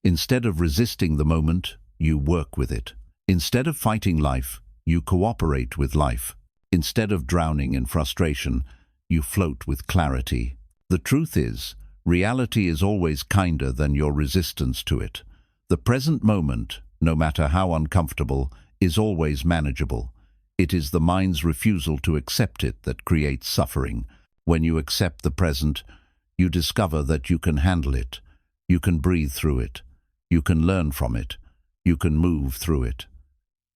Instead of resisting the moment, you work with it. Instead of fighting life, you cooperate with life. Instead of drowning in frustration, you float with clarity. The truth is, reality is always kinder than your resistance to it. The present moment, no matter how uncomfortable, is always manageable. It is the mind's refusal to accept it that creates suffering. When you accept the present, you discover that you can handle it. You can breathe through it. You can learn from it. You can move through it.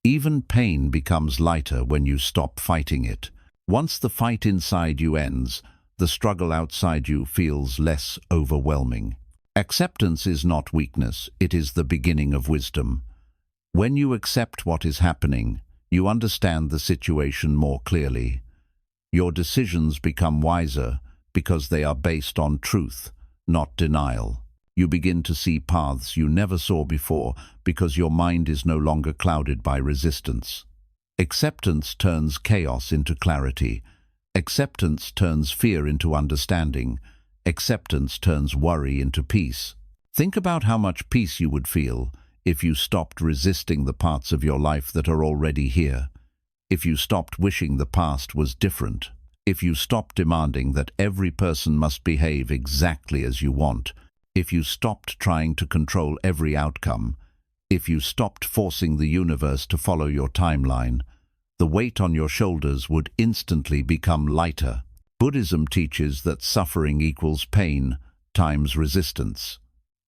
Even pain becomes lighter when you stop fighting it. Once the fight inside you ends, the struggle outside you feels less overwhelming. Acceptance is not weakness, it is the beginning of wisdom. When you accept what is happening, you understand the situation more clearly. Your decisions become wiser because they are based on truth, not denial. You begin to see paths you never saw before because your mind is no longer clouded by resistance. Acceptance turns chaos into clarity. Acceptance turns fear into understanding. Acceptance turns worry into peace. Think about how much peace you would feel if you stopped resisting the parts of your life that are already here, if you stopped wishing the past was different, if you stopped demanding that every person must behave exactly as you want, if you stopped trying to control every outcome, if you stopped forcing the universe to follow your timeline, the weight on your shoulders would instantly become lighter. Buddhism teaches that suffering equals pain times resistance.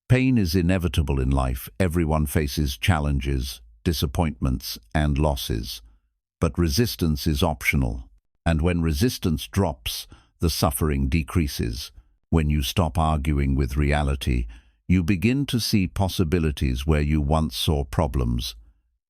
Pain is inevitable in life. Everyone faces challenges, disappointments, and losses. But resistance is optional. And when resistance drops, the suffering decreases. When you stop arguing with reality, you begin to see possibilities where you once saw problems.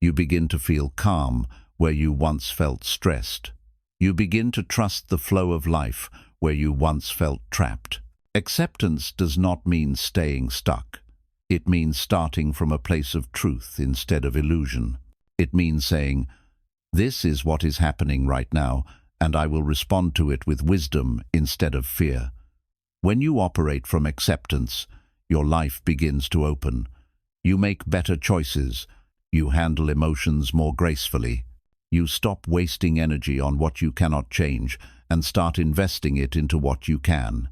You begin to feel calm where you once felt stressed. You begin to trust the flow of life where you once felt trapped. Acceptance does not mean staying stuck. It means starting from a place of truth instead of illusion. It means saying, "This is what is happening right now, and I will respond to it with wisdom instead of fear." When you operate from acceptance, your life begins to open. You make better choices. You handle emotions more gracefully. You stop wasting energy on what you cannot change and start investing it into what you can.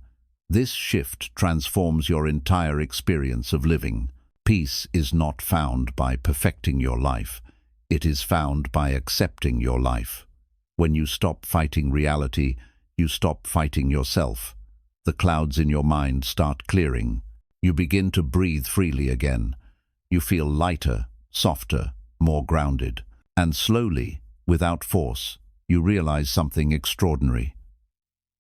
This shift transforms your entire experience of living. Peace is not found by perfecting your life. It is found by accepting your life. When you stop fighting reality, you stop fighting yourself. The clouds in your mind start clearing. You begin to breathe freely again. You feel lighter, softer, more grounded. And slowly, without force, you realize something extraordinary.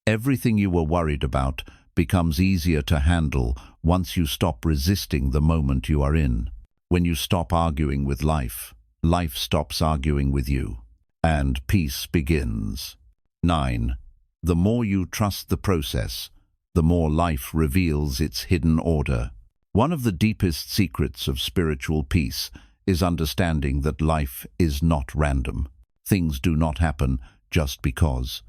Everything you were worried about becomes easier to handle once you stop resisting the moment you are in. When you stop arguing with life, life stops arguing with you. And peace begins. 9. The more you trust the process, the more life reveals its hidden order. One of the deepest secrets of spiritual peace is understanding that life is not random. Things do not happen just because.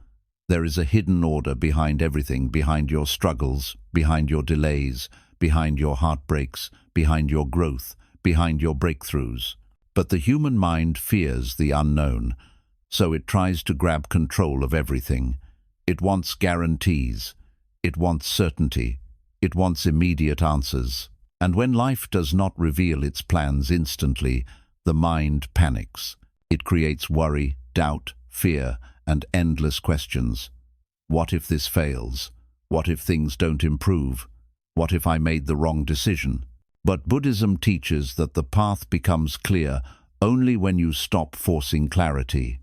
There is a hidden order behind everything, behind your struggles, behind your delays, behind your heartbreaks, behind your growth, behind your breakthroughs. But the human mind fears the unknown, so it tries to grab control of everything. It wants guarantees. It wants certainty. It wants immediate answers. And when life does not reveal its plans instantly, the mind panics. It creates worry, doubt, fear, and endless questions. What if this fails? What if things don't improve? What if I made the wrong decision? But Buddhism teaches that the path becomes clear only when you stop forcing clarity.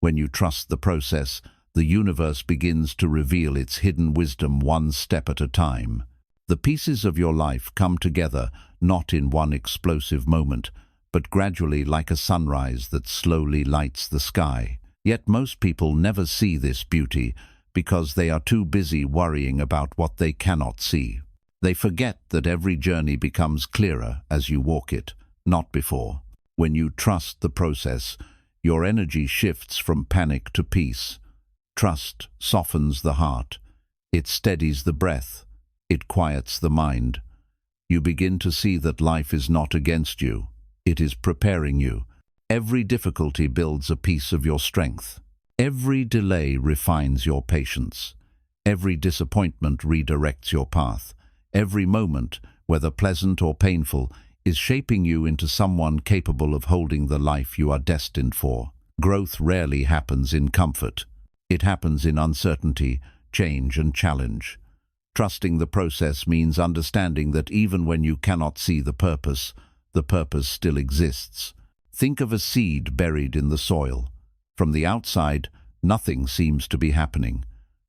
When you trust the process, the universe begins to reveal its hidden wisdom one step at a time. The pieces of your life come together not in one explosive moment, but gradually like a sunrise that slowly lights the sky. Yet most people never see this beauty because they are too busy worrying about what they cannot see. They forget that every journey becomes clearer as you walk it, not before. When you trust the process, your energy shifts from panic to peace. Trust softens the heart. It steadies the breath. It quiets the mind. You begin to see that life is not against you. It is preparing you. Every difficulty builds a piece of your strength. Every delay refines your patience. Every disappointment redirects your path. Every moment, whether pleasant or painful, is shaping you into someone capable of holding the life you are destined for. Growth rarely happens in comfort. It happens in uncertainty, change, and challenge. Trusting the process means understanding that even when you cannot see the purpose still exists. Think of a seed buried in the soil. From the outside, nothing seems to be happening.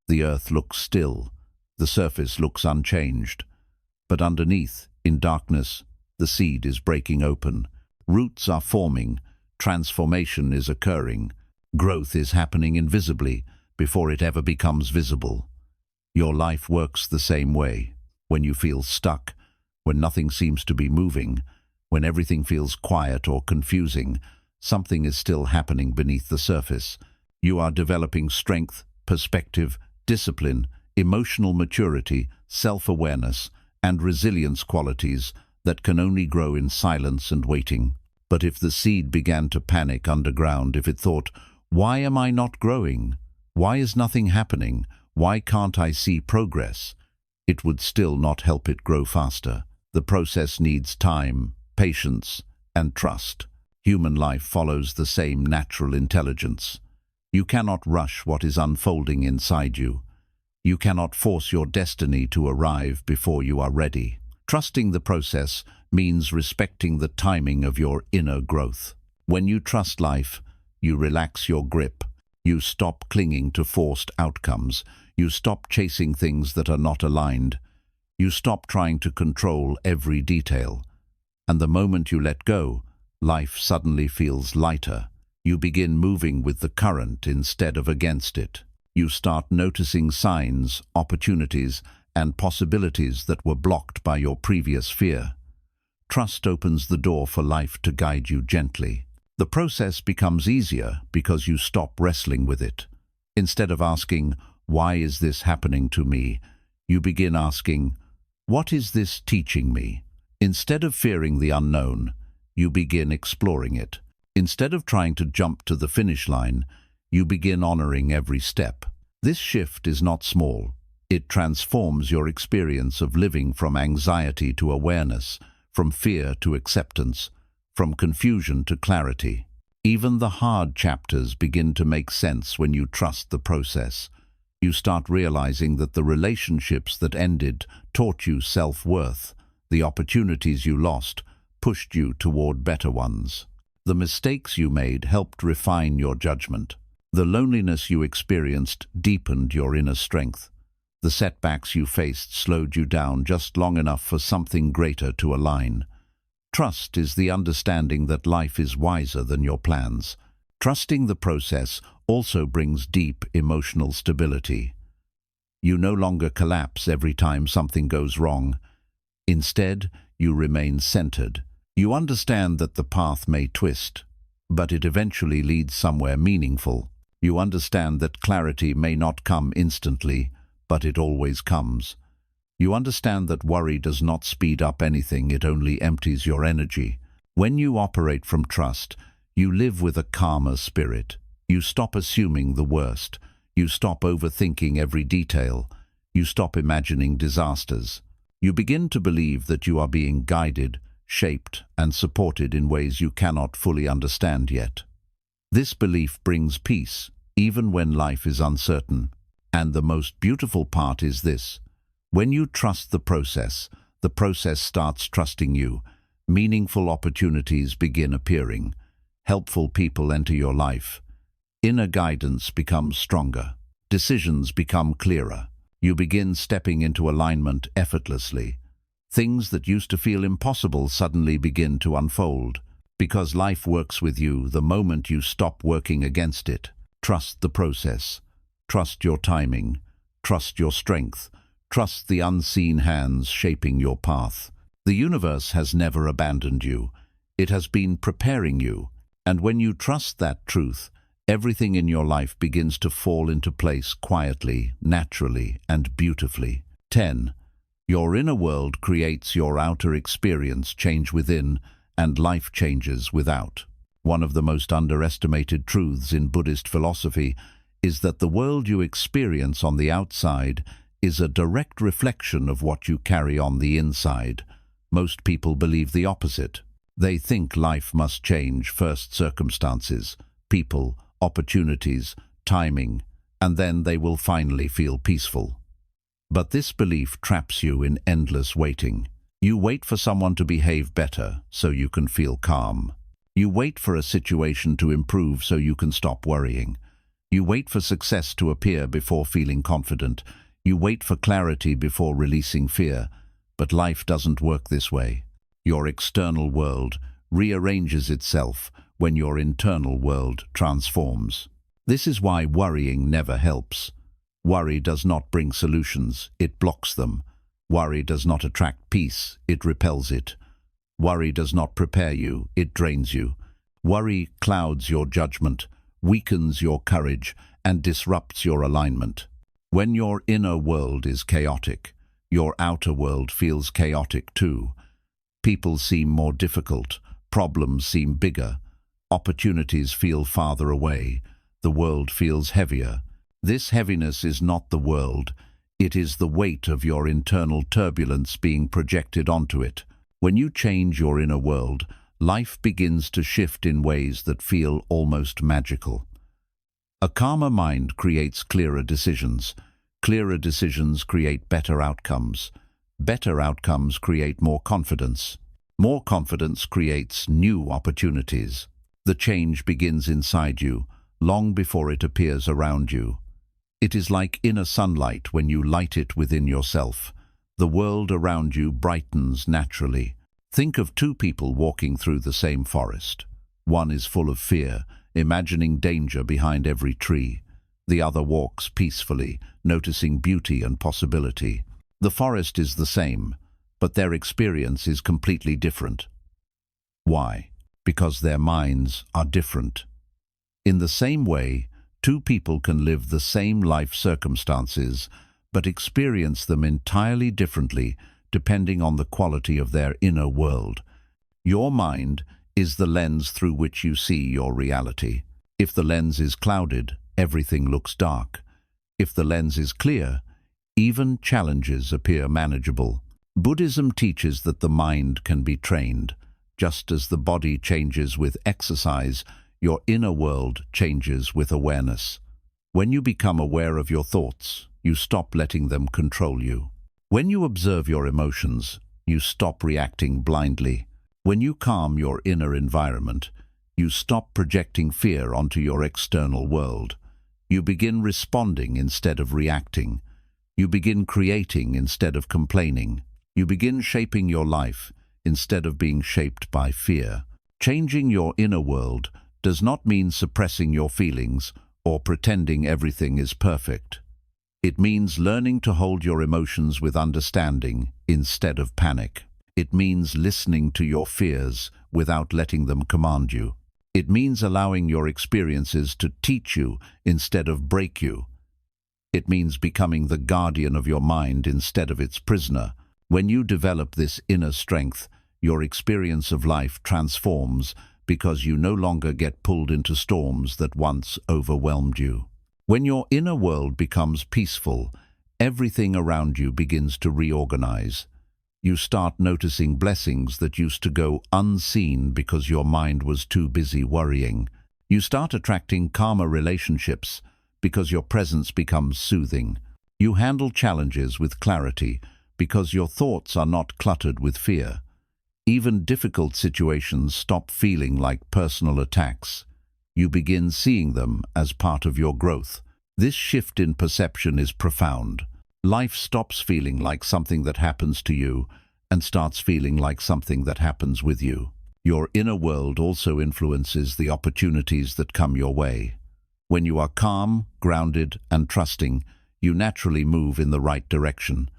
The earth looks still. The surface looks unchanged. But underneath, in darkness, the seed is breaking open. Roots are forming. Transformation is occurring. Growth is happening invisibly before it ever becomes visible. Your life works the same way. When you feel stuck, when nothing seems to be moving, when everything feels quiet or confusing, something is still happening beneath the surface. You are developing strength, perspective, discipline, emotional maturity, self-awareness, and resilience qualities that can only grow in silence and waiting. But if the seed began to panic underground, if it thought, "Why am I not growing? Why is nothing happening? Why can't I see progress?" it would still not help it grow faster. The process needs time, patience, and trust. Human life follows the same natural intelligence. You cannot rush what is unfolding inside you. You cannot force your destiny to arrive before you are ready. Trusting the process means respecting the timing of your inner growth. When you trust life, you relax your grip. You stop clinging to forced outcomes. You stop chasing things that are not aligned. You stop trying to control every detail. And the moment you let go, life suddenly feels lighter. You begin moving with the current instead of against it. You start noticing signs, opportunities, and possibilities that were blocked by your previous fear. Trust opens the door for life to guide you gently. The process becomes easier because you stop wrestling with it. Instead of asking, "Why is this happening to me?" you begin asking, "What is this teaching me?" Instead of fearing the unknown, you begin exploring it. Instead of trying to jump to the finish line, you begin honoring every step. This shift is not small. It transforms your experience of living from anxiety to awareness, from fear to acceptance, from confusion to clarity. Even the hard chapters begin to make sense when you trust the process. You start realizing that the relationships that ended taught you self-worth. The opportunities you lost pushed you toward better ones. The mistakes you made helped refine your judgment. The loneliness you experienced deepened your inner strength. The setbacks you faced slowed you down just long enough for something greater to align. Trust is the understanding that life is wiser than your plans. Trusting the process also brings deep emotional stability. You no longer collapse every time something goes wrong. Instead, you remain centered. You understand that the path may twist, but it eventually leads somewhere meaningful. You understand that clarity may not come instantly, but it always comes. You understand that worry does not speed up anything, it only empties your energy. When you operate from trust, you live with a calmer spirit. You stop assuming the worst. You stop overthinking every detail. You stop imagining disasters. You begin to believe that you are being guided, shaped, and supported in ways you cannot fully understand yet. This belief brings peace, even when life is uncertain. And the most beautiful part is this: when you trust the process starts trusting you. Meaningful opportunities begin appearing. Helpful people enter your life. Inner guidance becomes stronger. Decisions become clearer. You begin stepping into alignment effortlessly. Things that used to feel impossible suddenly begin to unfold. Because life works with you the moment you stop working against it. Trust the process. Trust your timing. Trust your strength. Trust the unseen hands shaping your path. The universe has never abandoned you. It has been preparing you. And when you trust that truth, everything in your life begins to fall into place quietly, naturally, and beautifully. 10. Your inner world creates your outer experience. Change within, and life changes without. One of the most underestimated truths in Buddhist philosophy is that the world you experience on the outside is a direct reflection of what you carry on the inside. Most people believe the opposite. They think life must change first: circumstances, people, opportunities, timing, and then they will finally feel peaceful. But this belief traps you in endless waiting. You wait for someone to behave better so you can feel calm. You wait for a situation to improve so you can stop worrying. You wait for success to appear before feeling confident. You wait for clarity before releasing fear. But life doesn't work this way. Your external world rearranges itself when your internal world transforms. This is why worrying never helps. Worry does not bring solutions, it blocks them. Worry does not attract peace, it repels it. Worry does not prepare you, it drains you. Worry clouds your judgment, weakens your courage, and disrupts your alignment. When your inner world is chaotic, your outer world feels chaotic too. People seem more difficult, problems seem bigger, opportunities feel farther away, the world feels heavier. This heaviness is not the world, it is the weight of your internal turbulence being projected onto it. When you change your inner world, life begins to shift in ways that feel almost magical. A calmer mind creates clearer decisions. Clearer decisions create better outcomes. Better outcomes create more confidence. More confidence creates new opportunities. The change begins inside you, long before it appears around you. It is like inner sunlight when you light it within yourself. The world around you brightens naturally. Think of two people walking through the same forest. One is full of fear, imagining danger behind every tree. The other walks peacefully, noticing beauty and possibility. The forest is the same, but their experience is completely different. Why? Because their minds are different. In the same way, two people can live the same life circumstances, but experience them entirely differently depending on the quality of their inner world. Your mind is the lens through which you see your reality. If the lens is clouded, everything looks dark. If the lens is clear, even challenges appear manageable. Buddhism teaches that the mind can be trained. Just as the body changes with exercise, your inner world changes with awareness. When you become aware of your thoughts, you stop letting them control you. When you observe your emotions, you stop reacting blindly. When you calm your inner environment, you stop projecting fear onto your external world. You begin responding instead of reacting. You begin creating instead of complaining. You begin shaping your life instead of being shaped by fear. Changing your inner world does not mean suppressing your feelings or pretending everything is perfect. It means learning to hold your emotions with understanding instead of panic. It means listening to your fears without letting them command you. It means allowing your experiences to teach you instead of break you. It means becoming the guardian of your mind instead of its prisoner. When you develop this inner strength, your experience of life transforms because you no longer get pulled into storms that once overwhelmed you. When your inner world becomes peaceful, everything around you begins to reorganize. You start noticing blessings that used to go unseen because your mind was too busy worrying. You start attracting calmer relationships because your presence becomes soothing. You handle challenges with clarity because your thoughts are not cluttered with fear. Even difficult situations stop feeling like personal attacks. You begin seeing them as part of your growth. This shift in perception is profound. Life stops feeling like something that happens to you and starts feeling like something that happens with you. Your inner world also influences the opportunities that come your way. When you are calm, grounded, and trusting, you naturally move in the right direction.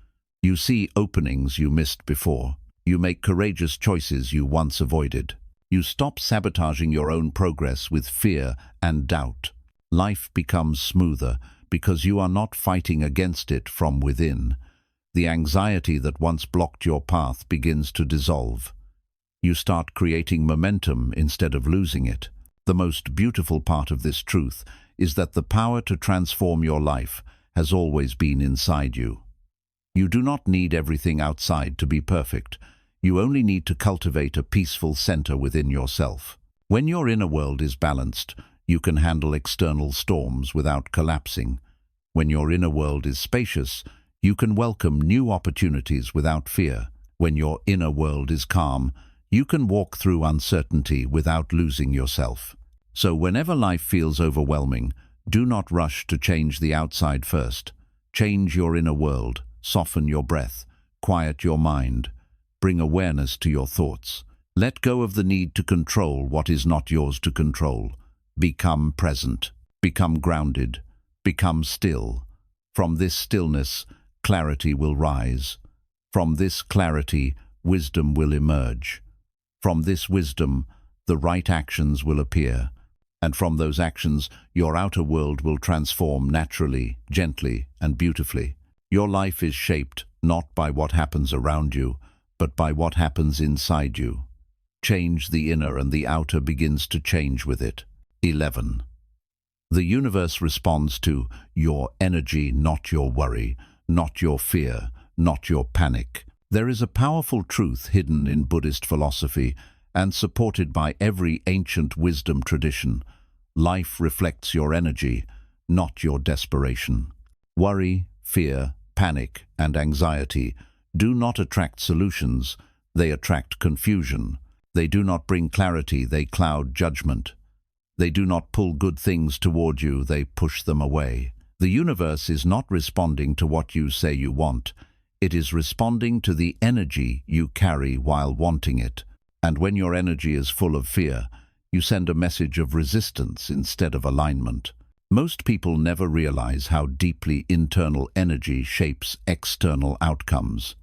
You see openings you missed before. You make courageous choices you once avoided. You stop sabotaging your own progress with fear and doubt. Life becomes smoother because you are not fighting against it from within. The anxiety that once blocked your path begins to dissolve. You start creating momentum instead of losing it. The most beautiful part of this truth is that the power to transform your life has always been inside you. You do not need everything outside to be perfect. You only need to cultivate a peaceful center within yourself. When your inner world is balanced, you can handle external storms without collapsing. When your inner world is spacious, you can welcome new opportunities without fear. When your inner world is calm, you can walk through uncertainty without losing yourself. So whenever life feels overwhelming, do not rush to change the outside first. Change your inner world, soften your breath, quiet your mind, bring awareness to your thoughts. Let go of the need to control what is not yours to control. Become present, become grounded, become still. From this stillness, clarity will rise. From this clarity, wisdom will emerge. From this wisdom, the right actions will appear. And from those actions, your outer world will transform naturally, gently, and beautifully. Your life is shaped not by what happens around you, but by what happens inside you. Change the inner and the outer begins to change with it. 11. The universe responds to your energy, not your worry, not your fear, not your panic. There is a powerful truth hidden in Buddhist philosophy and supported by every ancient wisdom tradition. Life reflects your energy, not your desperation. Worry, fear, panic, and anxiety do not attract solutions, they attract confusion. They do not bring clarity, they cloud judgment. They do not pull good things toward you, they push them away. The universe is not responding to what you say you want. It is responding to the energy you carry while wanting it. And when your energy is full of fear, you send a message of resistance instead of alignment. Most people never realize how deeply internal energy shapes external outcomes.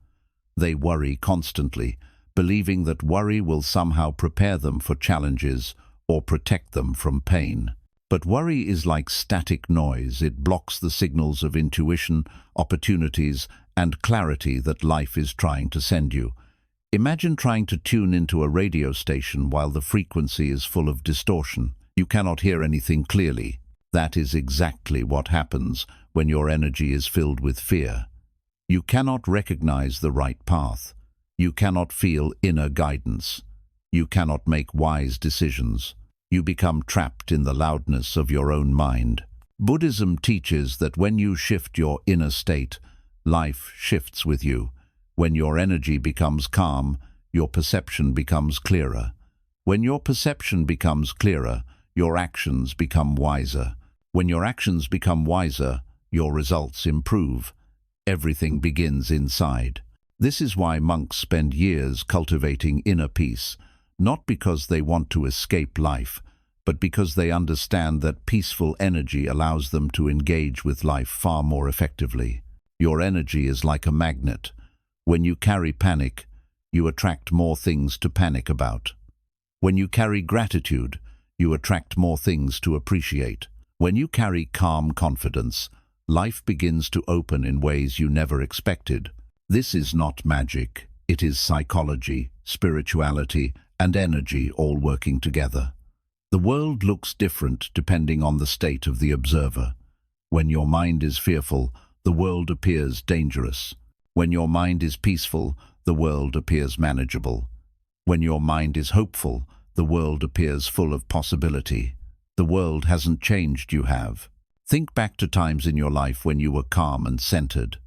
They worry constantly, believing that worry will somehow prepare them for challenges or protect them from pain. But worry is like static noise. It blocks the signals of intuition, opportunities, and clarity that life is trying to send you. Imagine trying to tune into a radio station while the frequency is full of distortion. You cannot hear anything clearly. That is exactly what happens when your energy is filled with fear. You cannot recognize the right path. You cannot feel inner guidance. You cannot make wise decisions. You become trapped in the loudness of your own mind. Buddhism teaches that when you shift your inner state, life shifts with you. When your energy becomes calm, your perception becomes clearer. When your perception becomes clearer, your actions become wiser. When your actions become wiser, your results improve. Everything begins inside. This is why monks spend years cultivating inner peace, not because they want to escape life, but because they understand that peaceful energy allows them to engage with life far more effectively. Your energy is like a magnet. When you carry panic, you attract more things to panic about. When you carry gratitude, you attract more things to appreciate. When you carry calm confidence, life begins to open in ways you never expected. This is not magic. It is psychology, spirituality, and energy all working together. The world looks different depending on the state of the observer. When your mind is fearful, the world appears dangerous. When your mind is peaceful, the world appears manageable. When your mind is hopeful, the world appears full of possibility. The world hasn't changed, you have. Think back to times in your life when you were calm and centered.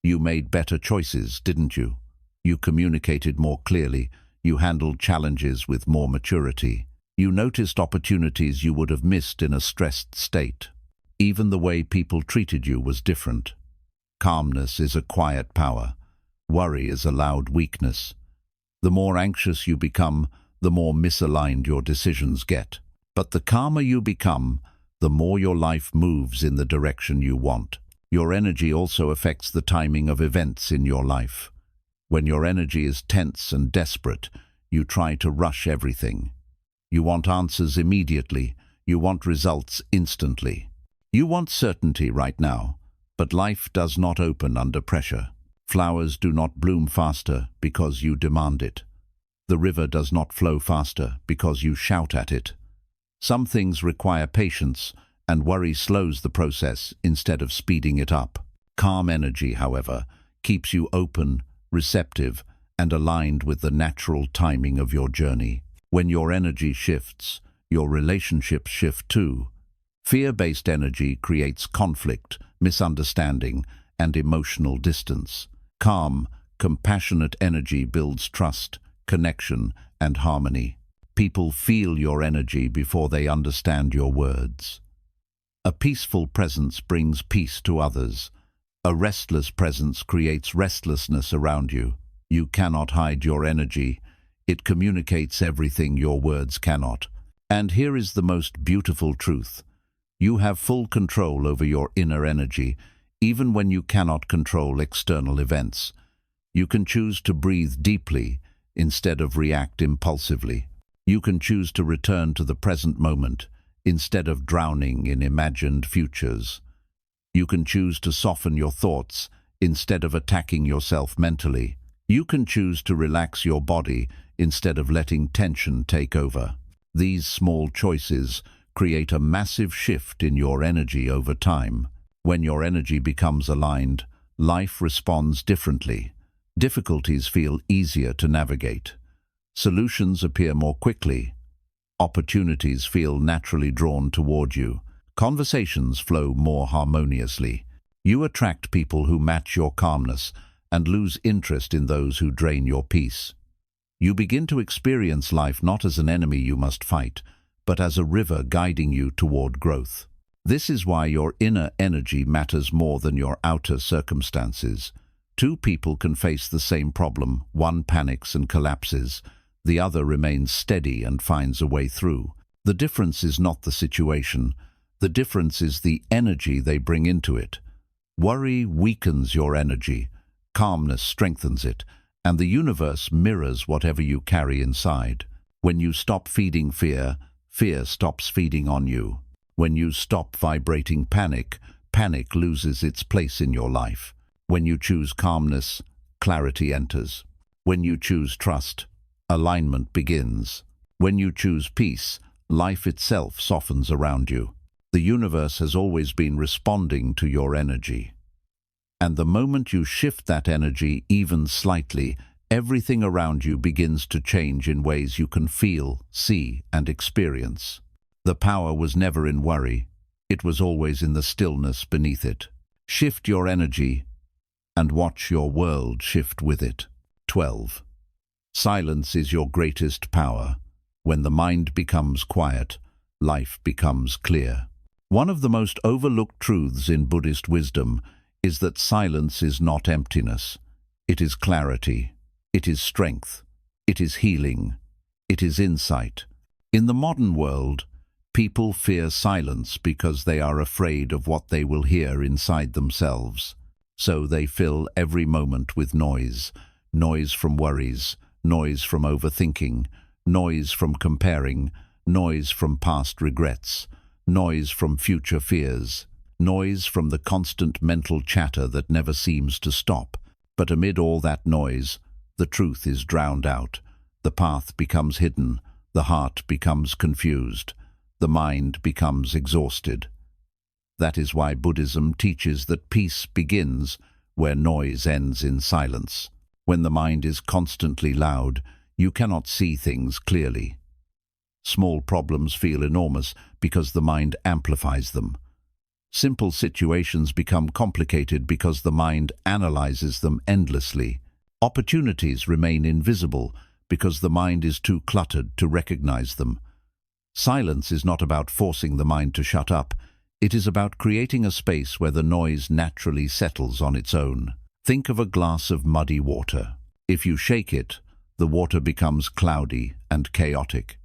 You made better choices, didn't you? You communicated more clearly. You handled challenges with more maturity. You noticed opportunities you would have missed in a stressed state. Even the way people treated you was different. Calmness is a quiet power. Worry is a loud weakness. The more anxious you become, the more misaligned your decisions get. But the calmer you become, the more your life moves in the direction you want. Your energy also affects the timing of events in your life. When your energy is tense and desperate, you try to rush everything. You want answers immediately. You want results instantly. You want certainty right now, but life does not open under pressure. Flowers do not bloom faster because you demand it. The river does not flow faster because you shout at it. Some things require patience, and worry slows the process instead of speeding it up. Calm energy, however, keeps you open, receptive, and aligned with the natural timing of your journey. When your energy shifts, your relationships shift too. Fear-based energy creates conflict, misunderstanding, and emotional distance. Calm, compassionate energy builds trust, connection, and harmony. People feel your energy before they understand your words. A peaceful presence brings peace to others. A restless presence creates restlessness around you. You cannot hide your energy. It communicates everything your words cannot. And here is the most beautiful truth. You have full control over your inner energy, even when you cannot control external events. You can choose to breathe deeply instead of react impulsively. You can choose to return to the present moment instead of drowning in imagined futures. You can choose to soften your thoughts instead of attacking yourself mentally. You can choose to relax your body instead of letting tension take over. These small choices create a massive shift in your energy over time. When your energy becomes aligned, life responds differently. Difficulties feel easier to navigate. Solutions appear more quickly. Opportunities feel naturally drawn toward you. Conversations flow more harmoniously. You attract people who match your calmness and lose interest in those who drain your peace. You begin to experience life not as an enemy you must fight, but as a river guiding you toward growth. This is why your inner energy matters more than your outer circumstances. Two people can face the same problem. One panics and collapses. The other remains steady and finds a way through. The difference is not the situation. The difference is the energy they bring into it. Worry weakens your energy. Calmness strengthens it, and the universe mirrors whatever you carry inside. When you stop feeding fear, fear stops feeding on you. When you stop vibrating panic, panic loses its place in your life. When you choose calmness, clarity enters. When you choose trust, alignment begins. When you choose peace, life itself softens around you. The universe has always been responding to your energy. And the moment you shift that energy even slightly, everything around you begins to change in ways you can feel, see, and experience. The power was never in worry. It was always in the stillness beneath it. Shift your energy and watch your world shift with it. 12. Silence is your greatest power. When the mind becomes quiet, life becomes clear. One of the most overlooked truths in Buddhist wisdom is that silence is not emptiness. It is clarity. It is strength. It is healing. It is insight. In the modern world, people fear silence because they are afraid of what they will hear inside themselves. So they fill every moment with noise. Noise from worries, noise from overthinking, noise from comparing, noise from past regrets, noise from future fears, noise from the constant mental chatter that never seems to stop. But amid all that noise, the truth is drowned out. The path becomes hidden. The heart becomes confused. The mind becomes exhausted. That is why Buddhism teaches that peace begins where noise ends in silence. When the mind is constantly loud, you cannot see things clearly. Small problems feel enormous because the mind amplifies them. Simple situations become complicated because the mind analyzes them endlessly. Opportunities remain invisible because the mind is too cluttered to recognize them. Silence is not about forcing the mind to shut up. It is about creating a space where the noise naturally settles on its own. Think of a glass of muddy water. If you shake it, the water becomes cloudy and chaotic.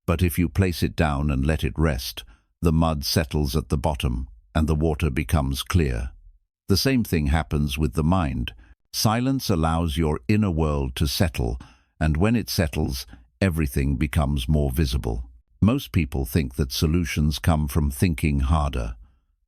But if you place it down and let it rest, the mud settles at the bottom and the water becomes clear. The same thing happens with the mind. Silence allows your inner world to settle, and when it settles, everything becomes more visible. Most people think that solutions come from thinking harder.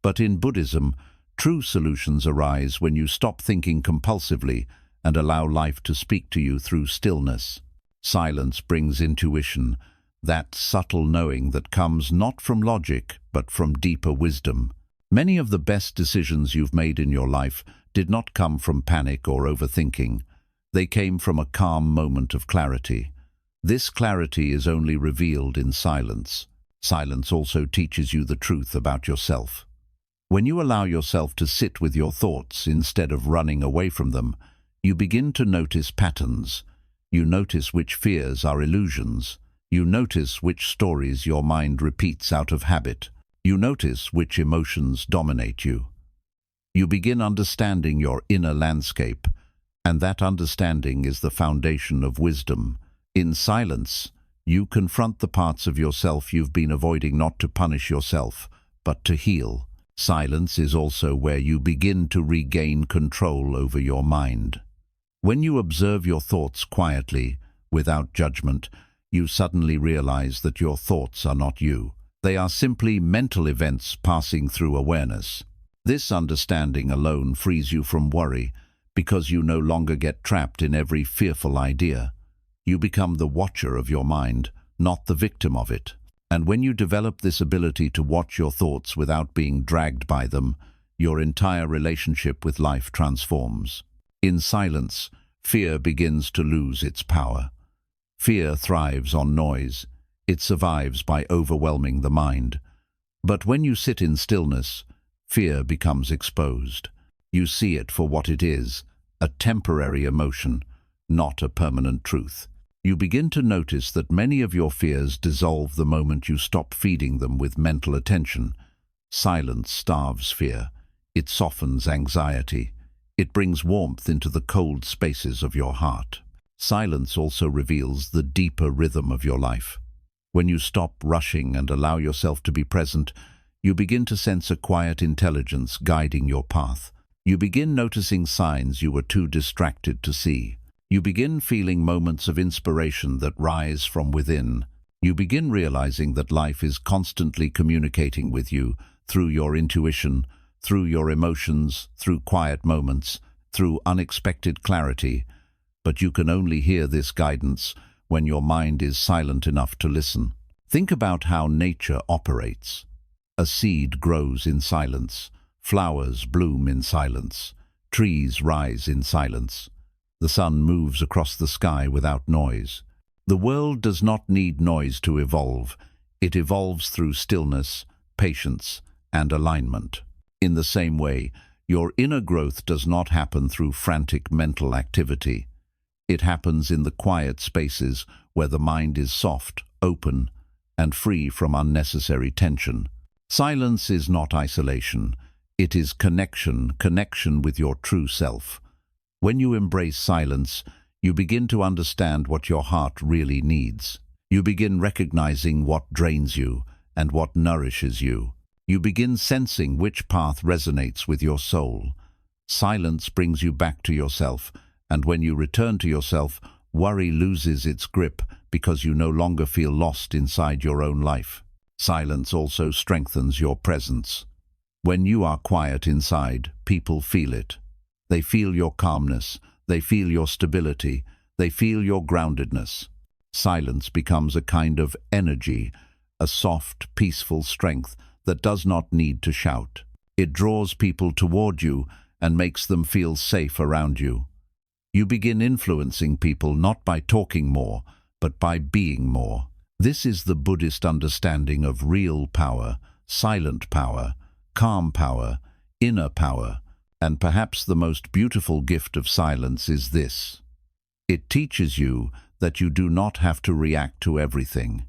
But in Buddhism, true solutions arise when you stop thinking compulsively and allow life to speak to you through stillness. Silence brings intuition, that subtle knowing that comes not from logic but from deeper wisdom. Many of the best decisions you've made in your life did not come from panic or overthinking. They came from a calm moment of clarity. This clarity is only revealed in silence. Silence also teaches you the truth about yourself. When you allow yourself to sit with your thoughts instead of running away from them, you begin to notice patterns. You notice which fears are illusions. You notice which stories your mind repeats out of habit. You notice which emotions dominate you. You begin understanding your inner landscape, and that understanding is the foundation of wisdom. In silence, you confront the parts of yourself you've been avoiding, not to punish yourself, but to heal. Silence is also where you begin to regain control over your mind. When you observe your thoughts quietly, without judgment, you suddenly realize that your thoughts are not you. They are simply mental events passing through awareness. This understanding alone frees you from worry, because you no longer get trapped in every fearful idea. You become the watcher of your mind, not the victim of it. And when you develop this ability to watch your thoughts without being dragged by them, your entire relationship with life transforms. In silence, fear begins to lose its power. Fear thrives on noise. It survives by overwhelming the mind. But when you sit in stillness, fear becomes exposed. You see it for what it is, a temporary emotion, not a permanent truth. You begin to notice that many of your fears dissolve the moment you stop feeding them with mental attention. Silence starves fear. It softens anxiety. It brings warmth into the cold spaces of your heart. Silence also reveals the deeper rhythm of your life. When you stop rushing and allow yourself to be present, you begin to sense a quiet intelligence guiding your path. You begin noticing signs you were too distracted to see. You begin feeling moments of inspiration that rise from within. You begin realizing that life is constantly communicating with you through your intuition, through your emotions, through quiet moments, through unexpected clarity. But you can only hear this guidance when your mind is silent enough to listen. Think about how nature operates. A seed grows in silence. Flowers bloom in silence. Trees rise in silence. The sun moves across the sky without noise. The world does not need noise to evolve. It evolves through stillness, patience, and alignment. In the same way, your inner growth does not happen through frantic mental activity. It happens in the quiet spaces where the mind is soft, open, and free from unnecessary tension. Silence is not isolation. It is connection with your true self. When you embrace silence, you begin to understand what your heart really needs. You begin recognizing what drains you and what nourishes you. You begin sensing which path resonates with your soul. Silence brings you back to yourself, and when you return to yourself, worry loses its grip because you no longer feel lost inside your own life. Silence also strengthens your presence. When you are quiet inside, people feel it. They feel your calmness, they feel your stability, they feel your groundedness. Silence becomes a kind of energy, a soft, peaceful strength that does not need to shout. It draws people toward you and makes them feel safe around you. You begin influencing people not by talking more, but by being more. This is the Buddhist understanding of real power, silent power, calm power, inner power. And perhaps the most beautiful gift of silence is this. It teaches you that you do not have to react to everything.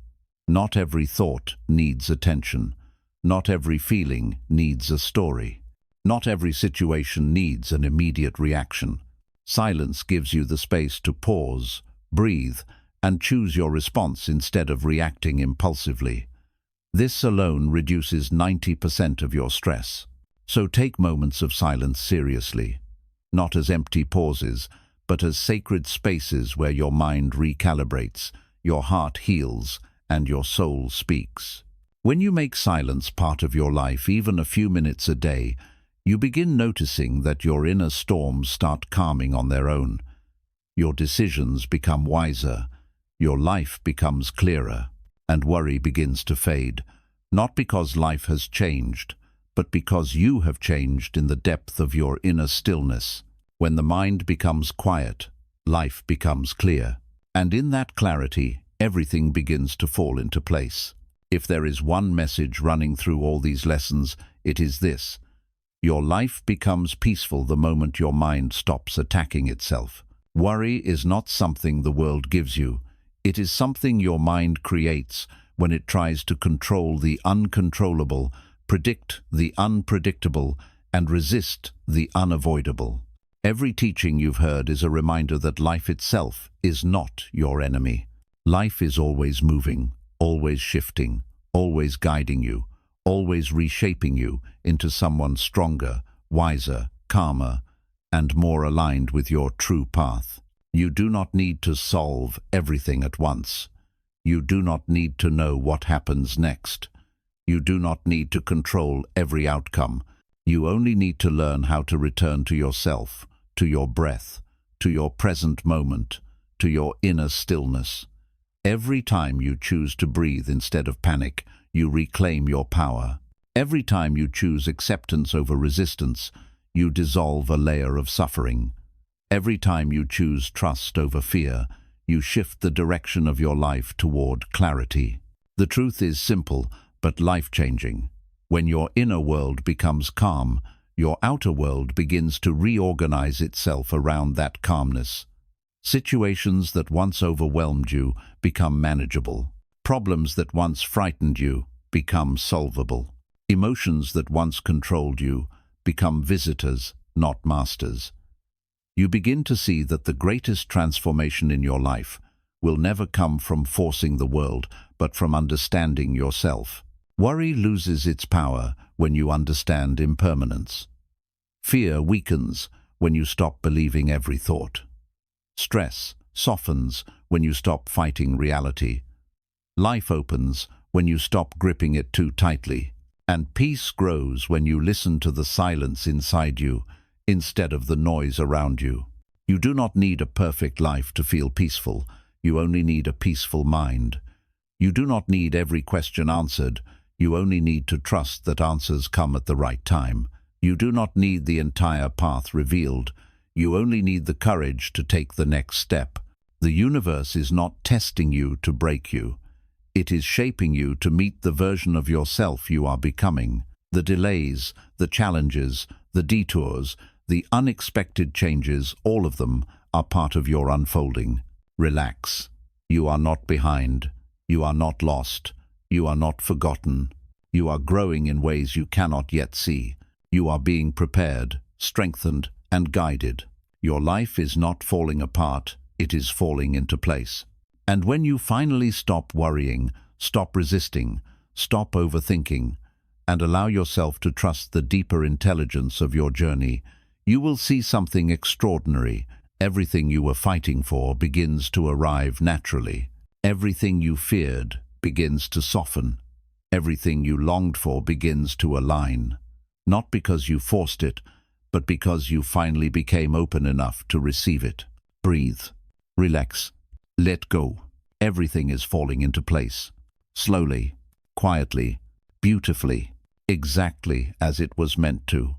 Not every thought needs attention. Not every feeling needs a story. Not every situation needs an immediate reaction. Silence gives you the space to pause, breathe, and choose your response instead of reacting impulsively. This alone reduces 90% of your stress. So take moments of silence seriously, not as empty pauses, but as sacred spaces where your mind recalibrates, your heart heals, and your soul speaks. When you make silence part of your life, even a few minutes a day, you begin noticing that your inner storms start calming on their own. Your decisions become wiser, your life becomes clearer, and worry begins to fade, not because life has changed, but because you have changed in the depth of your inner stillness. When the mind becomes quiet, life becomes clear. And in that clarity, everything begins to fall into place. If there is one message running through all these lessons, it is this. Your life becomes peaceful the moment your mind stops attacking itself. Worry is not something the world gives you. It is something your mind creates when it tries to control the uncontrollable, predict the unpredictable, and resist the unavoidable. Every teaching you've heard is a reminder that life itself is not your enemy. Life is always moving, always shifting, always guiding you, always reshaping you into someone stronger, wiser, calmer, and more aligned with your true path. You do not need to solve everything at once. You do not need to know what happens next. You do not need to control every outcome. You only need to learn how to return to yourself, to your breath, to your present moment, to your inner stillness. Every time you choose to breathe instead of panic, you reclaim your power. Every time you choose acceptance over resistance, you dissolve a layer of suffering. Every time you choose trust over fear, you shift the direction of your life toward clarity. The truth is simple, but life-changing. When your inner world becomes calm, your outer world begins to reorganize itself around that calmness. Situations that once overwhelmed you become manageable. Problems that once frightened you become solvable. Emotions that once controlled you become visitors, not masters. You begin to see that the greatest transformation in your life will never come from forcing the world, but from understanding yourself. Worry loses its power when you understand impermanence. Fear weakens when you stop believing every thought. Stress softens when you stop fighting reality. Life opens when you stop gripping it too tightly. And peace grows when you listen to the silence inside you instead of the noise around you. You do not need a perfect life to feel peaceful. You only need a peaceful mind. You do not need every question answered. You only need to trust that answers come at the right time. You do not need the entire path revealed. You only need the courage to take the next step. The universe is not testing you to break you. It is shaping you to meet the version of yourself you are becoming. The delays, the challenges, the detours, the unexpected changes, all of them are part of your unfolding. Relax. You are not behind. You are not lost. You are not forgotten. You are growing in ways you cannot yet see. You are being prepared, strengthened, and guided. Your life is not falling apart. It is falling into place. And when you finally stop worrying, stop resisting, stop overthinking, and allow yourself to trust the deeper intelligence of your journey, you will see something extraordinary. Everything you were fighting for begins to arrive naturally. Everything you feared begins to soften. Everything you longed for begins to align. Not because you forced it, but because you finally became open enough to receive it. Breathe. Relax. Let go. Everything is falling into place. Slowly, quietly, beautifully, exactly as it was meant to.